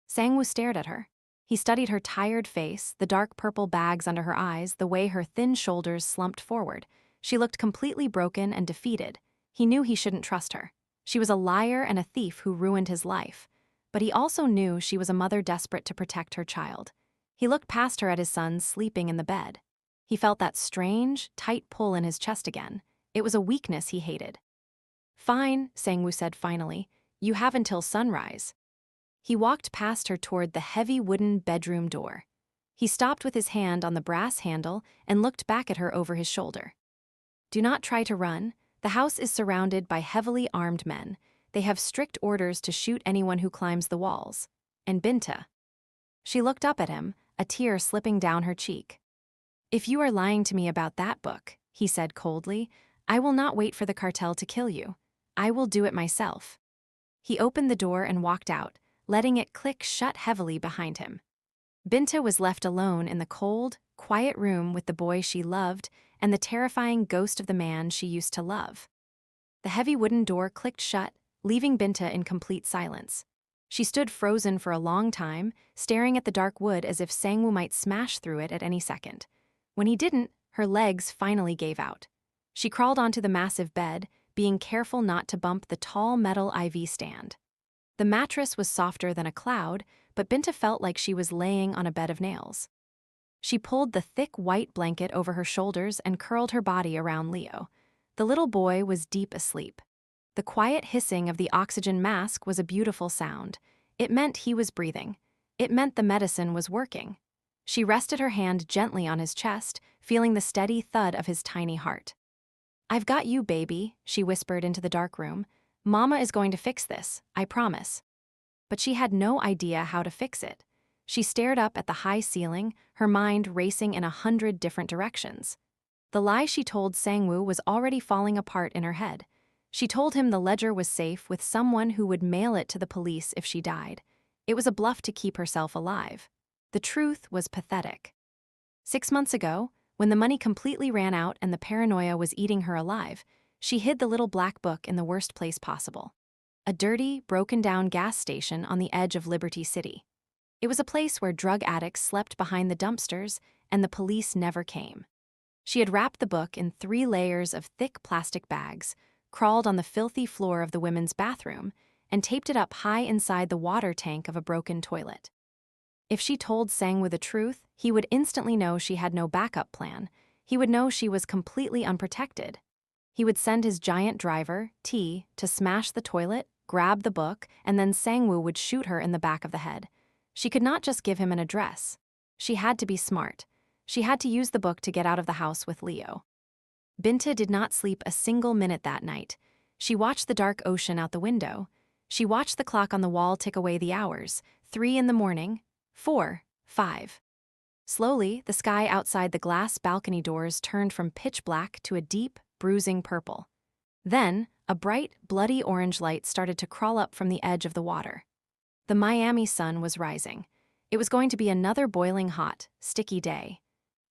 Sangwoo stared at her. He studied her tired face, the dark purple bags under her eyes, the way her thin shoulders slumped forward. She looked completely broken and defeated. He knew he shouldn't trust her. She was a liar and a thief who ruined his life. But he also knew she was a mother desperate to protect her child. He looked past her at his son sleeping in the bed. He felt that strange, tight pull in his chest again. It was a weakness he hated. Fine, Sangwoo said finally. You have until sunrise. He walked past her toward the heavy wooden bedroom door. He stopped with his hand on the brass handle and looked back at her over his shoulder. Do not try to run. The house is surrounded by heavily armed men. They have strict orders to shoot anyone who climbs the walls. And Binta. She looked up at him, a tear slipping down her cheek. If you are lying to me about that book, he said coldly, I will not wait for the cartel to kill you. I will do it myself. He opened the door and walked out, letting it click shut heavily behind him. Binta was left alone in the cold, quiet room with the boy she loved and the terrifying ghost of the man she used to love. The heavy wooden door clicked shut, leaving Binta in complete silence. She stood frozen for a long time, staring at the dark wood as if Sangwoo might smash through it at any second. When he didn't, her legs finally gave out. She crawled onto the massive bed, being careful not to bump the tall metal IV stand. The mattress was softer than a cloud, but Binta felt like she was laying on a bed of nails. She pulled the thick white blanket over her shoulders and curled her body around Leo. The little boy was deep asleep. The quiet hissing of the oxygen mask was a beautiful sound. It meant he was breathing. It meant the medicine was working. She rested her hand gently on his chest, feeling the steady thud of his tiny heart. I've got you, baby, she whispered into the dark room. Mama is going to fix this, I promise. But she had no idea how to fix it. She stared up at the high ceiling, her mind racing in 100 different directions. The lie she told Sangwoo was already falling apart in her head. She told him the ledger was safe with someone who would mail it to the police if she died. It was a bluff to keep herself alive. The truth was pathetic. 6 months ago, when the money completely ran out and the paranoia was eating her alive, she hid the little black book in the worst place possible. A dirty, broken-down gas station on the edge of Liberty City. It was a place where drug addicts slept behind the dumpsters and the police never came. She had wrapped the book in 3 layers of thick plastic bags, crawled on the filthy floor of the women's bathroom, and taped it up high inside the water tank of a broken toilet. If she told Sangwoo the truth, he would instantly know she had no backup plan. He would know she was completely unprotected. He would send his giant driver, T, to smash the toilet, grab the book, and then Sangwoo would shoot her in the back of the head. She could not just give him an address. She had to be smart. She had to use the book to get out of the house with Leo. Binta did not sleep a single minute that night. She watched the dark ocean out the window. She watched the clock on the wall tick away the hours. 3 in the morning, 4, 5. Slowly, the sky outside the glass balcony doors turned from pitch black to a deep, bruising purple. Then, a bright, bloody orange light started to crawl up from the edge of the water. The Miami sun was rising. It was going to be another boiling hot, sticky day.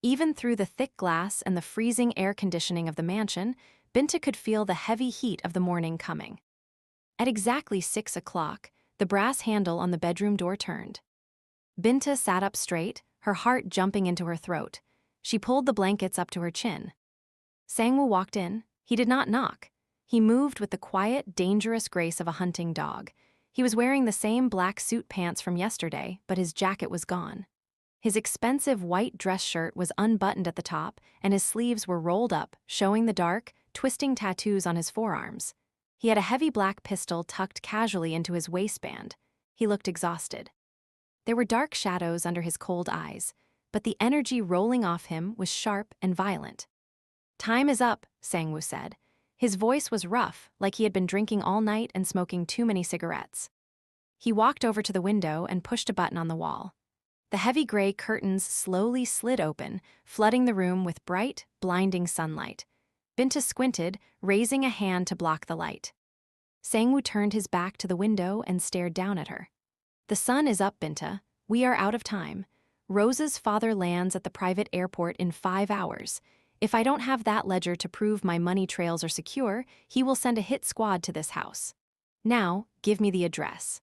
Even through the thick glass and the freezing air conditioning of the mansion, Binta could feel the heavy heat of the morning coming. At exactly 6 o'clock, the brass handle on the bedroom door turned. Binta sat up straight, her heart jumping into her throat. She pulled the blankets up to her chin. Sangwoo walked in. He did not knock. He moved with the quiet, dangerous grace of a hunting dog. He was wearing the same black suit pants from yesterday, but his jacket was gone. His expensive white dress shirt was unbuttoned at the top, and his sleeves were rolled up, showing the dark, twisting tattoos on his forearms. He had a heavy black pistol tucked casually into his waistband. He looked exhausted. There were dark shadows under his cold eyes, but the energy rolling off him was sharp and violent. "Time is up," Sangwoo said. His voice was rough, like he had been drinking all night and smoking too many cigarettes. He walked over to the window and pushed a button on the wall. The heavy gray curtains slowly slid open, flooding the room with bright, blinding sunlight. Binta squinted, raising a hand to block the light. Sangwoo turned his back to the window and stared down at her. "The sun is up, Binta. We are out of time. Rose's father lands at the private airport in 5 hours. If I don't have that ledger to prove my money trails are secure, he will send a hit squad to this house. Now, give me the address."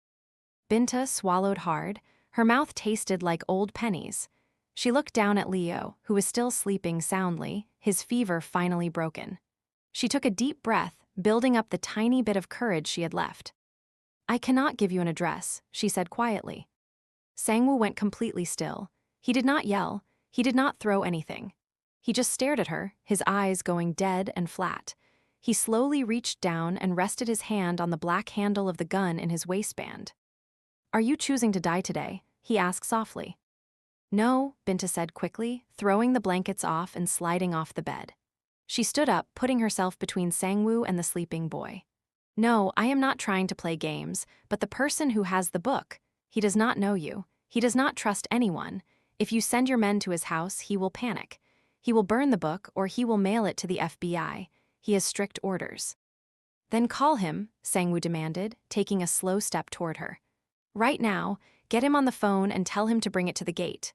Binta swallowed hard. Her mouth tasted like old pennies. She looked down at Leo, who was still sleeping soundly, his fever finally broken. She took a deep breath, building up the tiny bit of courage she had left. "I cannot give you an address," she said quietly. Sangwoo went completely still. He did not yell. He did not throw anything. He just stared at her, his eyes going dead and flat. He slowly reached down and rested his hand on the black handle of the gun in his waistband. "Are you choosing to die today?" he asked softly. "No," Binta said quickly, throwing the blankets off and sliding off the bed. She stood up, putting herself between Sangwoo and the sleeping boy. "No, I am not trying to play games, but the person who has the book, he does not know you. He does not trust anyone. If you send your men to his house, he will panic. He will burn the book or he will mail it to the FBI. He has strict orders." "Then call him," Sangwoo demanded, taking a slow step toward her. "Right now, get him on the phone and tell him to bring it to the gate."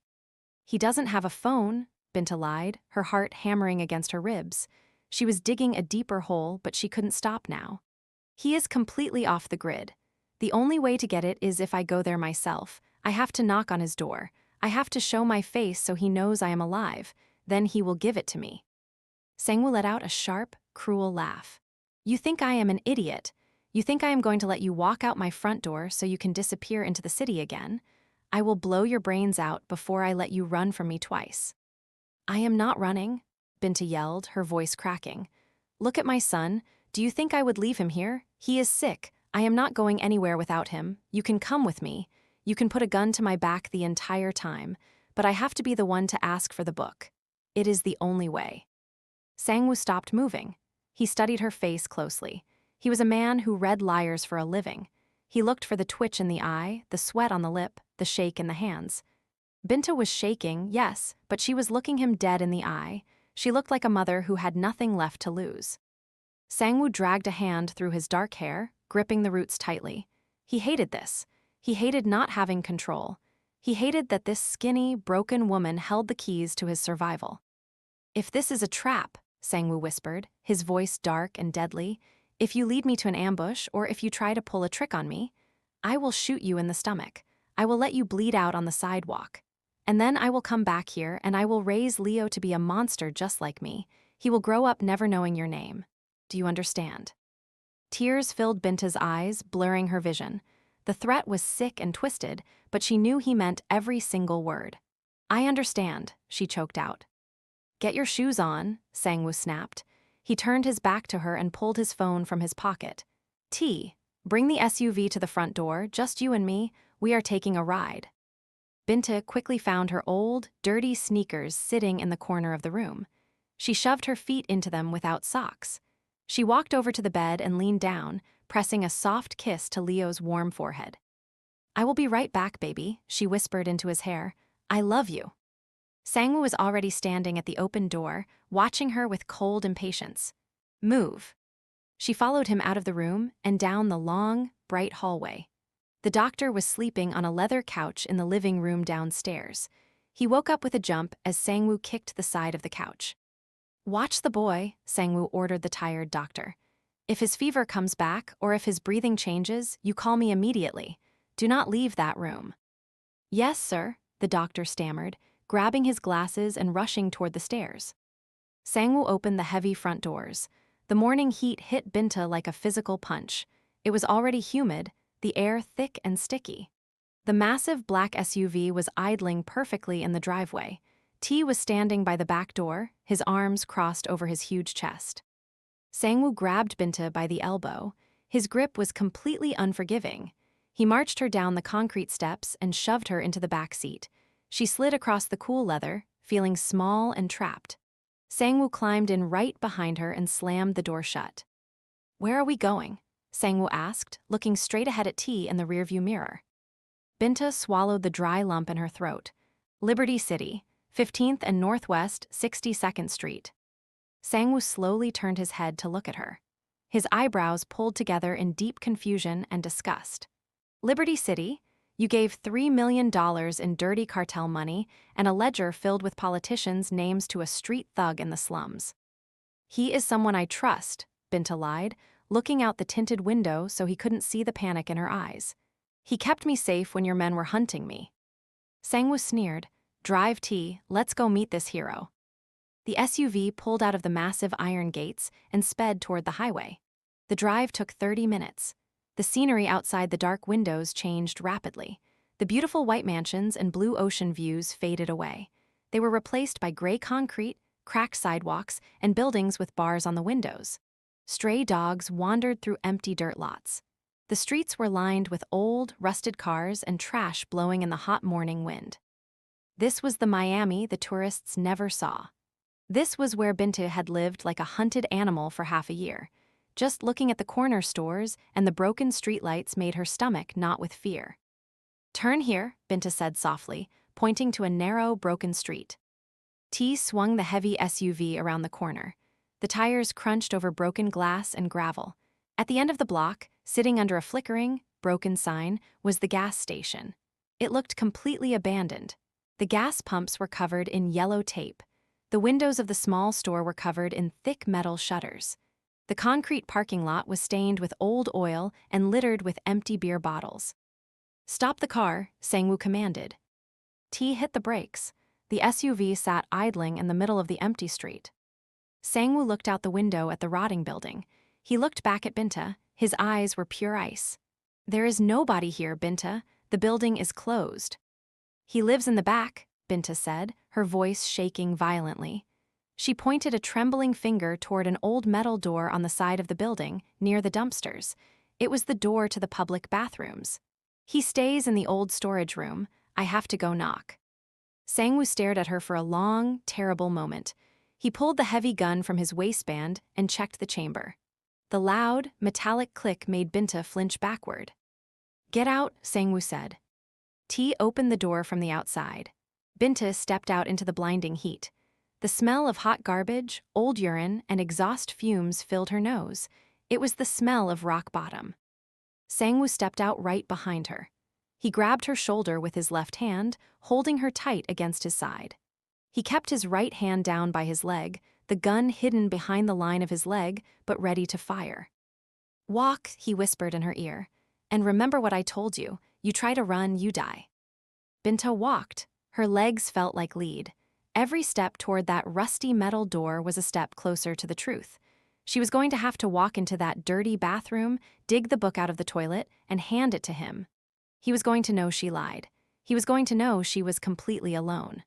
"He doesn't have a phone," Binta lied, her heart hammering against her ribs. She was digging a deeper hole, but she couldn't stop now. "He is completely off the grid. The only way to get it is if I go there myself. I have to knock on his door. I have to show my face so he knows I am alive. Then he will give it to me." Sangwoo let out a sharp, cruel laugh. "You think I am an idiot? You think I am going to let you walk out my front door so you can disappear into the city again? I will blow your brains out before I let you run from me twice." "I am not running," Binta yelled, her voice cracking. "Look at my son. Do you think I would leave him here? He is sick. I am not going anywhere without him. You can come with me. You can put a gun to my back the entire time, but I have to be the one to ask for the book. It is the only way." Sangwoo stopped moving. He studied her face closely. He was a man who read liars for a living. He looked for the twitch in the eye, the sweat on the lip, the shake in the hands. Binta was shaking, yes, but she was looking him dead in the eye. She looked like a mother who had nothing left to lose. Sangwoo dragged a hand through his dark hair, gripping the roots tightly. He hated this. He hated not having control. He hated that this skinny, broken woman held the keys to his survival. "If this is a trap," Sangwoo whispered, his voice dark and deadly, "if you lead me to an ambush or if you try to pull a trick on me, I will shoot you in the stomach. I will let you bleed out on the sidewalk. And then I will come back here and I will raise Leo to be a monster just like me. He will grow up never knowing your name. Do you understand?" Tears filled Binta's eyes, blurring her vision. The threat was sick and twisted, but she knew he meant every single word. "I understand," she choked out. "Get your shoes on," Sangwoo snapped. He turned his back to her and pulled his phone from his pocket. Bring the SUV to the front door, just you and me. We are taking a ride." Binta quickly found her old, dirty sneakers sitting in the corner of the room. She shoved her feet into them without socks. She walked over to the bed and leaned down, pressing a soft kiss to Leo's warm forehead. "I will be right back, baby," she whispered into his hair. "I love you." Sangwoo was already standing at the open door, watching her with cold impatience. "Move." She followed him out of the room and down the long, bright hallway. The doctor was sleeping on a leather couch in the living room downstairs. He woke up with a jump as Sang-woo kicked the side of the couch. "Watch the boy," Sang-woo ordered the tired doctor. "If his fever comes back or if his breathing changes, you call me immediately. Do not leave that room." "Yes, sir," the doctor stammered, grabbing his glasses and rushing toward the stairs. Sang-woo opened the heavy front doors. The morning heat hit Binta like a physical punch. It was already humid, the air thick and sticky. The massive black SUV was idling perfectly in the driveway. T was standing by the back door, his arms crossed over his huge chest. Sang-woo grabbed Binta by the elbow. His grip was completely unforgiving. He marched her down the concrete steps and shoved her into the back seat. She slid across the cool leather, feeling small and trapped. Sang-woo climbed in right behind her and slammed the door shut. "Where are we going?" Sang-woo asked, looking straight ahead at T in the rearview mirror. Binta swallowed the dry lump in her throat. "Liberty City, 15th and Northwest 62nd Street." Sang-woo slowly turned his head to look at her. His eyebrows pulled together in deep confusion and disgust. "Liberty City? You gave $3 million in dirty cartel money and a ledger filled with politicians' names to a street thug in the slums." "He is someone I trust," Binta lied, looking out the tinted window so he couldn't see the panic in her eyes. "He kept me safe when your men were hunting me." Sang-woo sneered. "Drive T, let's go meet this hero." The SUV pulled out of the massive iron gates and sped toward the highway. The drive took 30 minutes. The scenery outside the dark windows changed rapidly. The beautiful white mansions and blue ocean views faded away. They were replaced by gray concrete, cracked sidewalks, and buildings with bars on the windows. Stray dogs wandered through empty dirt lots. The streets were lined with old, rusted cars and trash blowing in the hot morning wind. This was the Miami the tourists never saw. This was where Binta had lived like a hunted animal for half a year. Just looking at the corner stores and the broken streetlights made her stomach knot with fear. "Turn here," Binta said softly, pointing to a narrow, broken street. T swung the heavy SUV around the corner. The tires crunched over broken glass and gravel. At the end of the block, sitting under a flickering, broken sign, was the gas station. It looked completely abandoned. The gas pumps were covered in yellow tape. The windows of the small store were covered in thick metal shutters. The concrete parking lot was stained with old oil and littered with empty beer bottles. "Stop the car," Sang-woo commanded. T hit the brakes. The SUV sat idling in the middle of the empty street. Sang-woo looked out the window at the rotting building. He looked back at Binta. His eyes were pure ice. "There is nobody here, Binta. The building is closed." "He lives in the back," Binta said, her voice shaking violently. She pointed a trembling finger toward an old metal door on the side of the building, near the dumpsters. It was the door to the public bathrooms. "He stays in the old storage room. I have to go knock." Sang-woo stared at her for a long, terrible moment. He pulled the heavy gun from his waistband and checked the chamber. The loud, metallic click made Binta flinch backward. "Get out," Sang-woo said. T opened the door from the outside. Binta stepped out into the blinding heat. The smell of hot garbage, old urine, and exhaust fumes filled her nose. It was the smell of rock bottom. Sang-woo stepped out right behind her. He grabbed her shoulder with his left hand, holding her tight against his side. He kept his right hand down by his leg, the gun hidden behind the line of his leg, but ready to fire. "Walk," he whispered in her ear. "And remember what I told you. You try to run, you die." Binta walked. Her legs felt like lead. Every step toward that rusty metal door was a step closer to the truth. She was going to have to walk into that dirty bathroom, dig the book out of the toilet, and hand it to him. He was going to know she lied. He was going to know she was completely alone.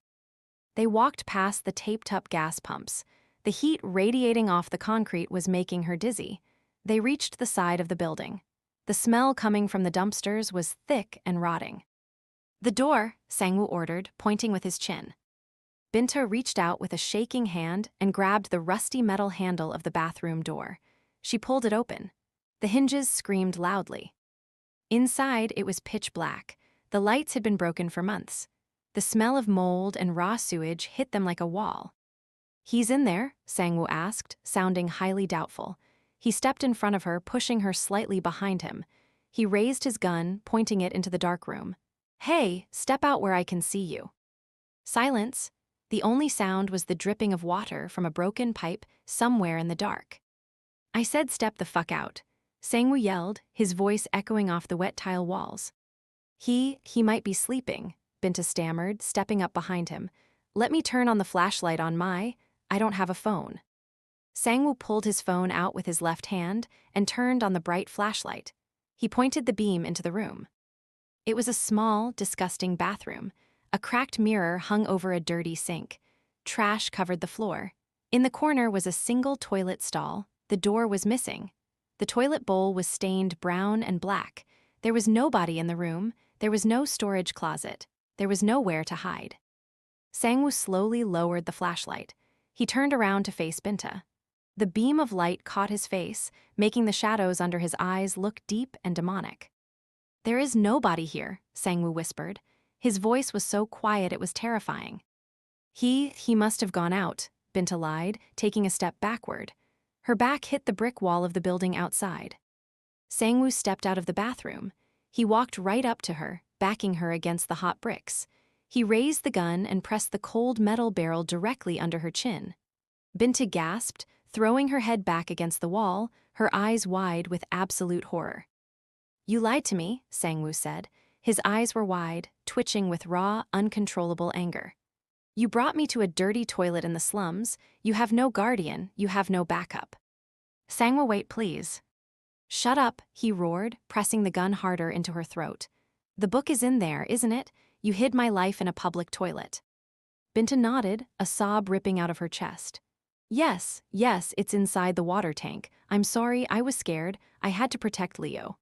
They walked past the taped-up gas pumps. The heat radiating off the concrete was making her dizzy. They reached the side of the building. The smell coming from the dumpsters was thick and rotting. "The door," Sang-woo ordered, pointing with his chin. Binta reached out with a shaking hand and grabbed the rusty metal handle of the bathroom door. She pulled it open. The hinges screamed loudly. Inside, it was pitch black. The lights had been broken for months. The smell of mold and raw sewage hit them like a wall. "He's in there?" Sang-woo asked, sounding highly doubtful. He stepped in front of her, pushing her slightly behind him. He raised his gun, pointing it into the dark room. "Hey, step out where I can see you." Silence. The only sound was the dripping of water from a broken pipe somewhere in the dark. "I said step the fuck out," Sang-woo yelled, his voice echoing off the wet tile walls. He might be sleeping," Binta stammered, stepping up behind him. "Let me turn on the flashlight on I don't have a phone." Sang-woo pulled his phone out with his left hand and turned on the bright flashlight. He pointed the beam into the room. It was a small, disgusting bathroom. A cracked mirror hung over a dirty sink. Trash covered the floor. In the corner was a single toilet stall. The door was missing. The toilet bowl was stained brown and black. There was nobody in the room. There was no storage closet. There was nowhere to hide. Sang-woo slowly lowered the flashlight. He turned around to face Binta. The beam of light caught his face, making the shadows under his eyes look deep and demonic. "There is nobody here," Sang-woo whispered. His voice was so quiet it was terrifying. He must have gone out," Binta lied, taking a step backward. Her back hit the brick wall of the building outside. Sang-woo stepped out of the bathroom. He walked right up to her, backing her against the hot bricks. He raised the gun and pressed the cold metal barrel directly under her chin. Binta gasped, throwing her head back against the wall, her eyes wide with absolute horror. "You lied to me," Sang-woo said. His eyes were wide, twitching with raw, uncontrollable anger. "You brought me to a dirty toilet in the slums. You have no guardian, you have no backup." "Sang-woo, wait, please." "Shut up," he roared, pressing the gun harder into her throat. "The book is in there, isn't it? You hid my life in a public toilet." Binta nodded, a sob ripping out of her chest. Yes, it's inside the water tank. I'm sorry, I was scared. I had to protect Leo."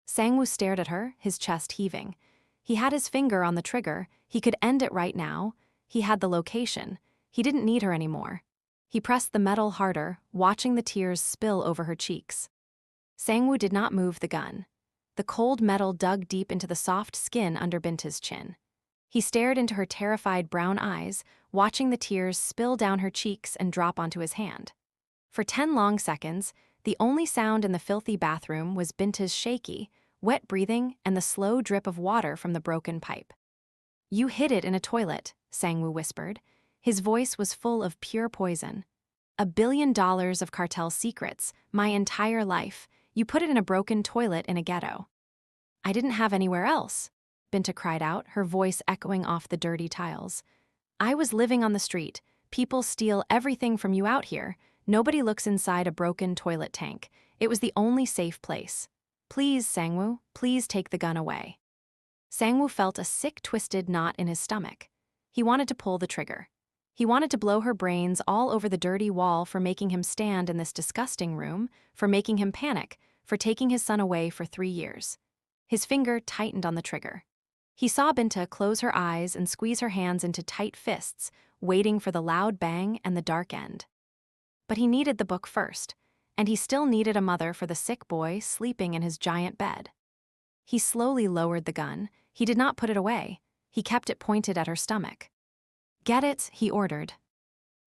Sang-woo stared at her, his chest heaving. He had his finger on the trigger. He could end it right now. He had the location. He didn't need her anymore. He pressed the metal harder, watching the tears spill over her cheeks. Sang-woo did not move the gun. The cold metal dug deep into the soft skin under Binta's chin. He stared into her terrified brown eyes, watching the tears spill down her cheeks and drop onto his hand. For 10 long seconds, the only sound in the filthy bathroom was Binta's shaky, wet breathing and the slow drip of water from the broken pipe. "You hid it in a toilet," Sang-woo whispered. His voice was full of pure poison. "$1 billion of Cartel secrets, my entire life. You put it in a broken toilet in a ghetto." "I didn't have anywhere else," Binta cried out, her voice echoing off the dirty tiles. "I was living on the street. People steal everything from you out here. Nobody looks inside a broken toilet tank. It was the only safe place. Please, Sang-woo, please take the gun away." Sang-woo felt a sick, twisted knot in his stomach. He wanted to pull the trigger. He wanted to blow her brains all over the dirty wall for making him stand in this disgusting room, for making him panic, for taking his son away for 3 years. His finger tightened on the trigger. He saw Binta close her eyes and squeeze her hands into tight fists, waiting for the loud bang and the dark end. But he needed the book first, and he still needed a mother for the sick boy sleeping in his giant bed. He slowly lowered the gun. He did not put it away. He kept it pointed at her stomach. "Get it," he ordered.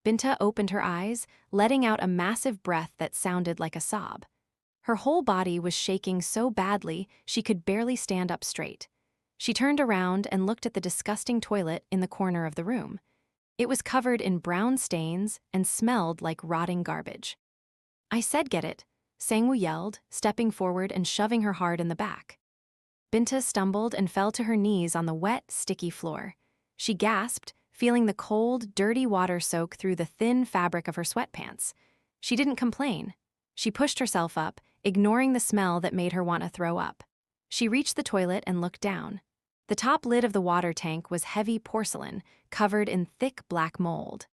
Binta opened her eyes, letting out a massive breath that sounded like a sob. Her whole body was shaking so badly she could barely stand up straight. She turned around and looked at the disgusting toilet in the corner of the room. It was covered in brown stains and smelled like rotting garbage. "I said get it," Sang-woo yelled, stepping forward and shoving her hard in the back. Binta stumbled and fell to her knees on the wet, sticky floor. She gasped, feeling the cold, dirty water soak through the thin fabric of her sweatpants. She didn't complain. She pushed herself up, ignoring the smell that made her want to throw up. She reached the toilet and looked down. The top lid of the water tank was heavy porcelain, covered in thick black mold.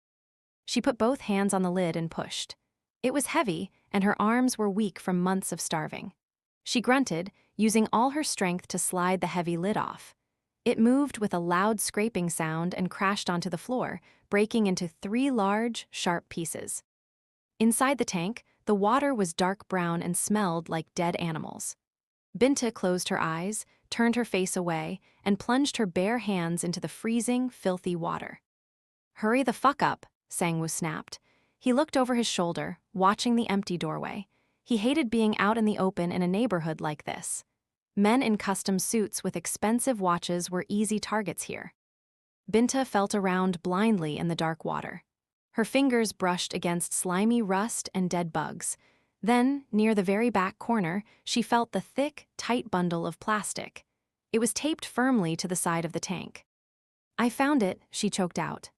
She put both hands on the lid and pushed. It was heavy, and her arms were weak from months of starving. She grunted, using all her strength to slide the heavy lid off. It moved with a loud scraping sound and crashed onto the floor, breaking into 3 large, sharp pieces. Inside the tank, the water was dark brown and smelled like dead animals. Binta closed her eyes, turned her face away, and plunged her bare hands into the freezing, filthy water. "Hurry the fuck up," Sang-woo snapped. He looked over his shoulder, watching the empty doorway. He hated being out in the open in a neighborhood like this. Men in custom suits with expensive watches were easy targets here. Binta felt around blindly in the dark water. Her fingers brushed against slimy rust and dead bugs. Then, near the very back corner, she felt the thick, tight bundle of plastic. It was taped firmly to the side of the tank. "I found it," she choked out.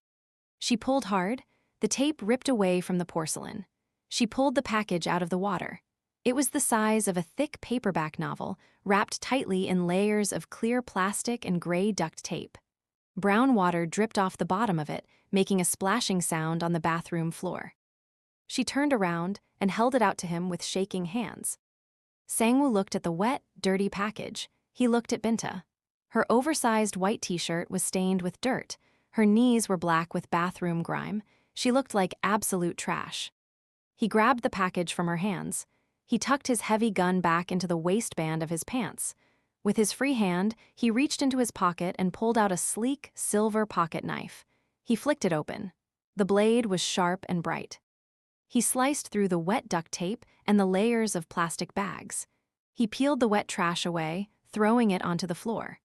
She pulled hard. The tape ripped away from the porcelain. She pulled the package out of the water. It was the size of a thick paperback novel, wrapped tightly in layers of clear plastic and gray duct tape. Brown water dripped off the bottom of it, making a splashing sound on the bathroom floor. She turned around and held it out to him with shaking hands. Sangwoo looked at the wet, dirty package. He looked at Binta. Her oversized white t-shirt was stained with dirt. Her knees were black with bathroom grime. She looked like absolute trash. He grabbed the package from her hands. He tucked his heavy gun back into the waistband of his pants. With his free hand, he reached into his pocket and pulled out a sleek, silver pocket knife. He flicked it open. The blade was sharp and bright. He sliced through the wet duct tape and the layers of plastic bags. He peeled the wet trash away, throwing it onto the floor.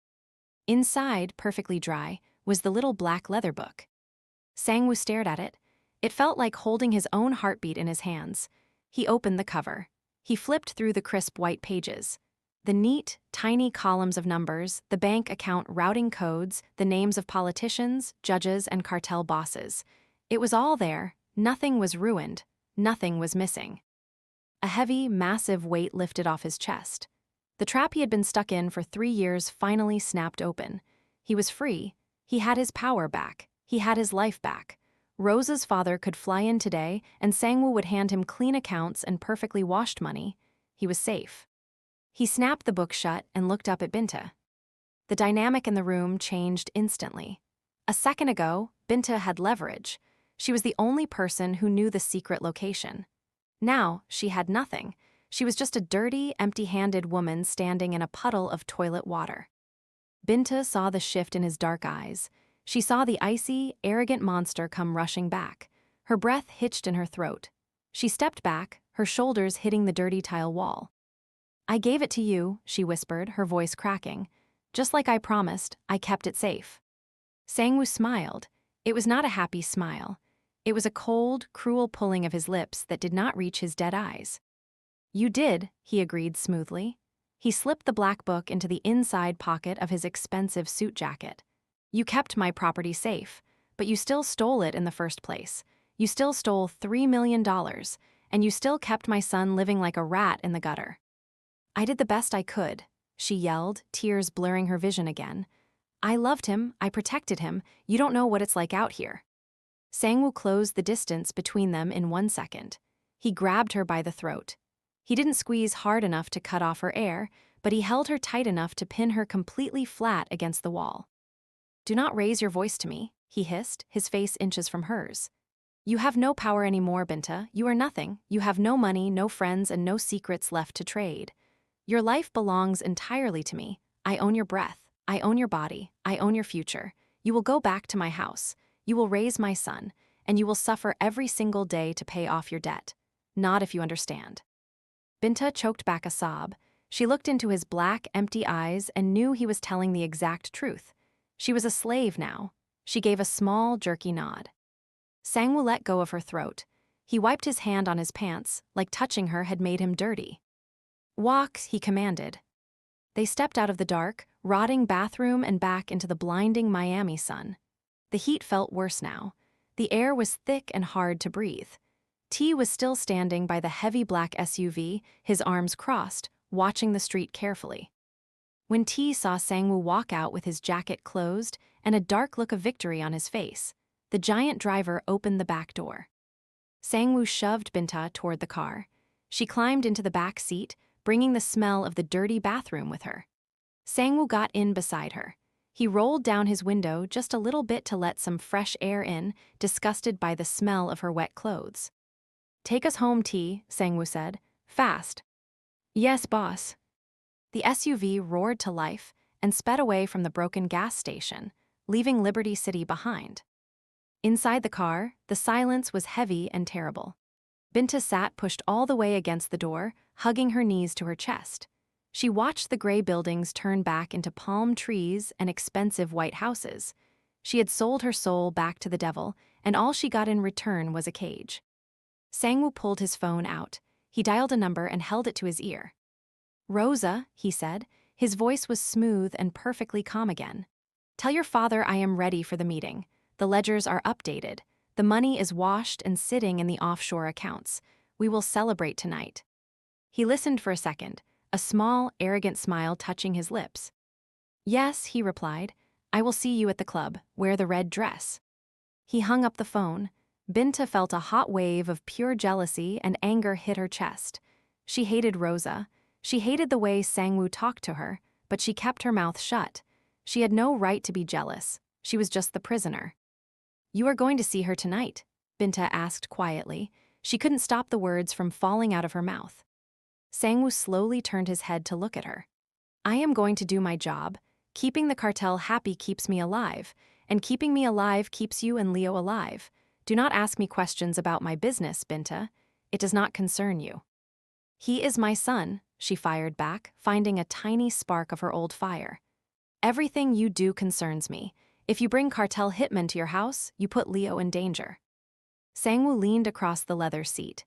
Inside, perfectly dry, was the little black leather book. Sangwoo stared at it. It felt like holding his own heartbeat in his hands. He opened the cover. He flipped through the crisp white pages. The neat, tiny columns of numbers, the bank account routing codes, the names of politicians, judges, and cartel bosses. It was all there. Nothing was ruined. Nothing was missing. A heavy, massive weight lifted off his chest. The trap he had been stuck in for 3 years finally snapped open. He was free. He had his power back. He had his life back. Rose's father could fly in today, and Sangwoo would hand him clean accounts and perfectly washed money. He was safe. He snapped the book shut and looked up at Binta. The dynamic in the room changed instantly. A second ago, Binta had leverage. She was the only person who knew the secret location. Now, she had nothing. She was just a dirty, empty-handed woman standing in a puddle of toilet water. Binta saw the shift in his dark eyes. She saw the icy, arrogant monster come rushing back. Her breath hitched in her throat. She stepped back, her shoulders hitting the dirty tile wall. "I gave it to you," she whispered, her voice cracking. "Just like I promised, I kept it safe." Sangwoo smiled. It was not a happy smile. It was a cold, cruel pulling of his lips that did not reach his dead eyes. "You did," he agreed smoothly. He slipped the black book into the inside pocket of his expensive suit jacket. "You kept my property safe, but you still stole it in the first place. You still stole $3 million, and you still kept my son living like a rat in the gutter." "I did the best I could," she yelled, tears blurring her vision again. "I loved him, I protected him. You don't know what it's like out here." Sangwoo closed the distance between them in 1 second. He grabbed her by the throat. He didn't squeeze hard enough to cut off her air, but he held her tight enough to pin her completely flat against the wall. "Do not raise your voice to me," he hissed, his face inches from hers. "You have no power anymore, Binta. You are nothing. You have no money, no friends, and no secrets left to trade. Your life belongs entirely to me. I own your breath. I own your body. I own your future. You will go back to my house. You will raise my son, and you will suffer every single day to pay off your debt. Not if you understand." Binta choked back a sob. She looked into his black, empty eyes and knew he was telling the exact truth. She was a slave now. She gave a small, jerky nod. Sangwoo let go of her throat. He wiped his hand on his pants, like touching her had made him dirty. "Walk," he commanded. They stepped out of the dark, rotting bathroom and back into the blinding Miami sun. The heat felt worse now. The air was thick and hard to breathe. T was still standing by the heavy black SUV, his arms crossed, watching the street carefully. When T saw Sangwoo walk out with his jacket closed and a dark look of victory on his face, the giant driver opened the back door. Sangwoo shoved Binta toward the car. She climbed into the back seat, bringing the smell of the dirty bathroom with her. Sangwoo got in beside her. He rolled down his window just a little bit to let some fresh air in, disgusted by the smell of her wet clothes. "Take us home, T," Sangwoo said. "Fast." "Yes, boss." The SUV roared to life and sped away from the broken gas station, leaving Liberty City behind. Inside the car, the silence was heavy and terrible. Binta sat pushed all the way against the door, hugging her knees to her chest. She watched the gray buildings turn back into palm trees and expensive white houses. She had sold her soul back to the devil, and all she got in return was a cage. Sangwoo pulled his phone out. He dialed a number and held it to his ear. "Rosa," he said. His voice was smooth and perfectly calm again. "Tell your father I am ready for the meeting. The ledgers are updated. The money is washed and sitting in the offshore accounts. We will celebrate tonight." He listened for a second, a small, arrogant smile touching his lips. "Yes," he replied. "I will see you at the club. Wear the red dress." He hung up the phone. Binta felt a hot wave of pure jealousy and anger hit her chest. She hated Rosa. She hated the way Sangwoo talked to her, but she kept her mouth shut. She had no right to be jealous. She was just the prisoner. "You are going to see her tonight?" Binta asked quietly. She couldn't stop the words from falling out of her mouth. Sangwoo slowly turned his head to look at her. "I am going to do my job. Keeping the cartel happy keeps me alive, and keeping me alive keeps you and Leo alive. Do not ask me questions about my business, Binta. It does not concern you." "He is my son," she fired back, finding a tiny spark of her old fire. "Everything you do concerns me. If you bring cartel hitmen to your house, you put Leo in danger." Sangwoo leaned across the leather seat.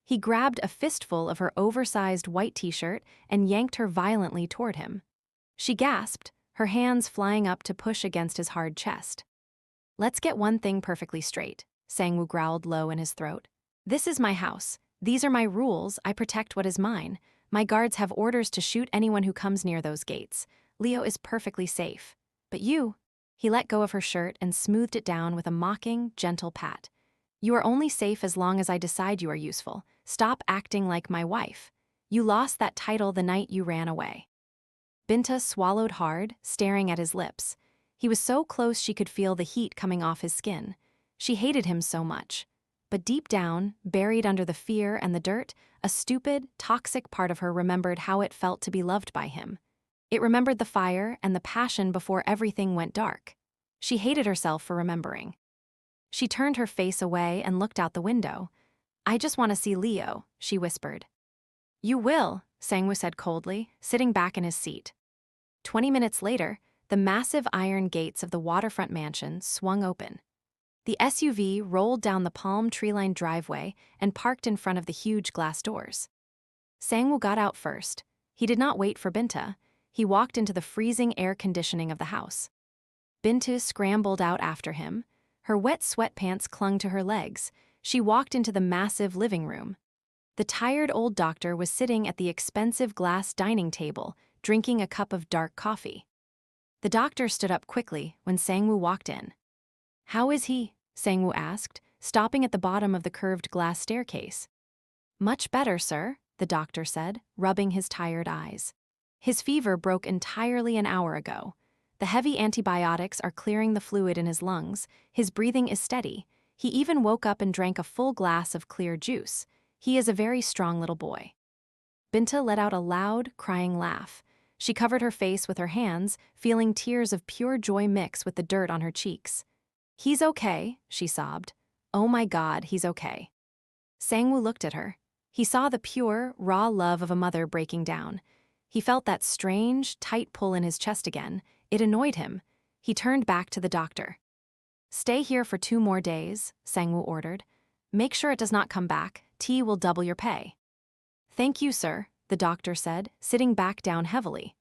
He grabbed a fistful of her oversized white t-shirt and yanked her violently toward him. She gasped, her hands flying up to push against his hard chest. "Let's get one thing perfectly straight," Sangwoo growled low in his throat. "This is my house. These are my rules. I protect what is mine. My guards have orders to shoot anyone who comes near those gates. Leo is perfectly safe. But you—" He let go of her shirt and smoothed it down with a mocking, gentle pat. "You are only safe as long as I decide you are useful. Stop acting like my wife. You lost that title the night you ran away." Binta swallowed hard, staring at his lips. He was so close she could feel the heat coming off his skin. She hated him so much. But deep down, buried under the fear and the dirt, a stupid, toxic part of her remembered how it felt to be loved by him. It remembered the fire and the passion before everything went dark. She hated herself for remembering. She turned her face away and looked out the window. "I just want to see Leo," she whispered. "You will," Sangwoo said coldly, sitting back in his seat. 20 minutes later, the massive iron gates of the waterfront mansion swung open. The SUV rolled down the palm tree-lined driveway and parked in front of the huge glass doors. Sangwoo got out first. He did not wait for Binta. He walked into the freezing air conditioning of the house. Binta scrambled out after him. Her wet sweatpants clung to her legs. She walked into the massive living room. The tired old doctor was sitting at the expensive glass dining table, drinking a cup of dark coffee. The doctor stood up quickly when Sangwoo walked in. "How is he?" Sangwoo asked, stopping at the bottom of the curved glass staircase. "Much better, sir," the doctor said, rubbing his tired eyes. "His fever broke entirely an hour ago. The heavy antibiotics are clearing the fluid in his lungs. His breathing is steady. He even woke up and drank a full glass of clear juice. He is a very strong little boy." Binta let out a loud, crying laugh. She covered her face with her hands, feeling tears of pure joy mix with the dirt on her cheeks. "He's okay," she sobbed. "Oh my God, he's okay." Sangwoo looked at her. He saw the pure, raw love of a mother breaking down. He felt that strange, tight pull in his chest again. It annoyed him. He turned back to the doctor. "Stay here for 2 more days," Sangwoo ordered. "Make sure it does not come back. T will double your pay." "Thank you, sir," the doctor said, sitting back down heavily.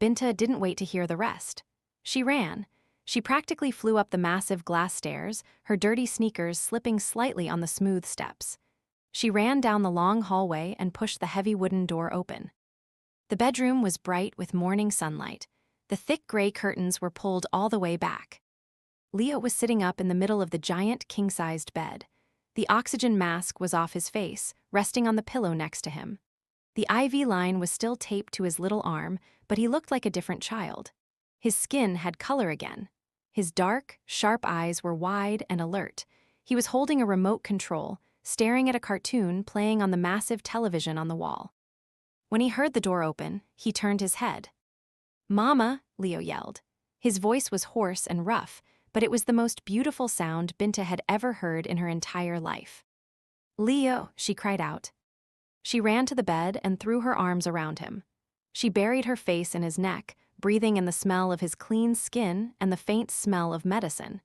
Binta didn't wait to hear the rest. She ran. She practically flew up the massive glass stairs, her dirty sneakers slipping slightly on the smooth steps. She ran down the long hallway and pushed the heavy wooden door open. The bedroom was bright with morning sunlight. The thick gray curtains were pulled all the way back. Leo was sitting up in the middle of the giant king-sized bed. The oxygen mask was off his face, resting on the pillow next to him. The IV line was still taped to his little arm, but he looked like a different child. His skin had color again. His dark, sharp eyes were wide and alert. He was holding a remote control, staring at a cartoon playing on the massive television on the wall. When he heard the door open, he turned his head. "Mama," Leo yelled. His voice was hoarse and rough, but it was the most beautiful sound Binta had ever heard in her entire life. "Leo," she cried out. She ran to the bed and threw her arms around him. She buried her face in his neck, breathing in the smell of his clean skin and the faint smell of medicine.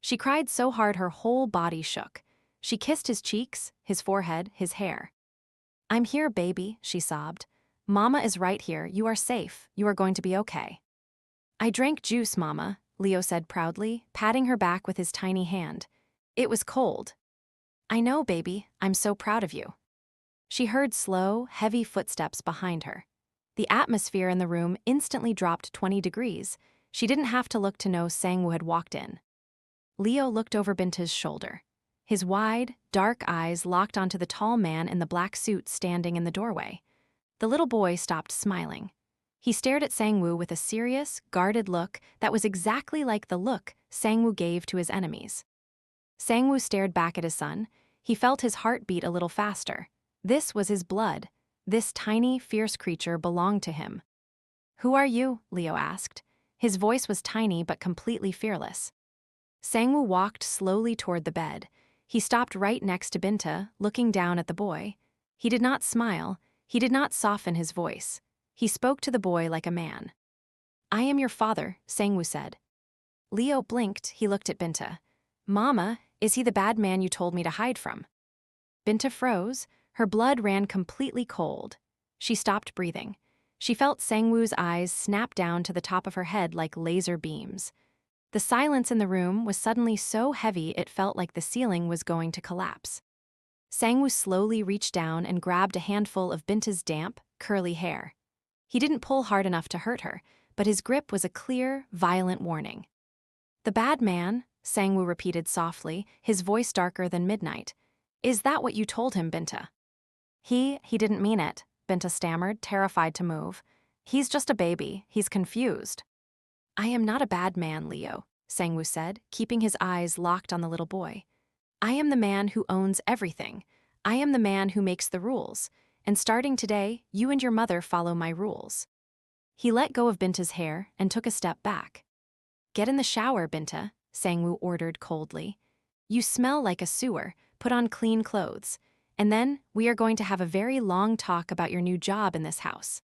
She cried so hard her whole body shook. She kissed his cheeks, his forehead, his hair. "I'm here, baby," she sobbed. "Mama is right here. You are safe. You are going to be okay." "I drank juice, Mama," Leo said proudly, patting her back with his tiny hand. "It was cold." "I know, baby. I'm so proud of you." She heard slow, heavy footsteps behind her. The atmosphere in the room instantly dropped 20 degrees. She didn't have to look to know Sangwoo had walked in. Leo looked over Binta's shoulder. His wide, dark eyes locked onto the tall man in the black suit standing in the doorway. The little boy stopped smiling. He stared at Sangwoo with a serious, guarded look that was exactly like the look Sangwoo gave to his enemies. Sangwoo stared back at his son. He felt his heart beat a little faster. This was his blood. This tiny, fierce creature belonged to him. "Who are you?" Leo asked. His voice was tiny but completely fearless. Sangwoo walked slowly toward the bed. He stopped right next to Binta, looking down at the boy. He did not smile. He did not soften his voice. He spoke to the boy like a man. "I am your father," Sangwoo said. Leo blinked. He looked at Binta. "Mama, is he the bad man you told me to hide from?" Binta froze. Her blood ran completely cold. She stopped breathing. She felt Sangwoo's eyes snap down to the top of her head like laser beams. The silence in the room was suddenly so heavy it felt like the ceiling was going to collapse. Sangwoo slowly reached down and grabbed a handful of Binta's damp, curly hair. He didn't pull hard enough to hurt her, but his grip was a clear, violent warning. "The bad man," Sangwoo repeated softly, his voice darker than midnight. "Is that what you told him, Binta?" He didn't mean it," Binta stammered, terrified to move. "He's just a baby. He's confused." "I am not a bad man, Leo," Sangwoo said, keeping his eyes locked on the little boy. "I am the man who owns everything. I am the man who makes the rules. And starting today, you and your mother follow my rules." He let go of Binta's hair and took a step back. "Get in the shower, Binta," Sangwoo ordered coldly. "You smell like a sewer. Put on clean clothes. And then we are going to have a very long talk about your new job in this house."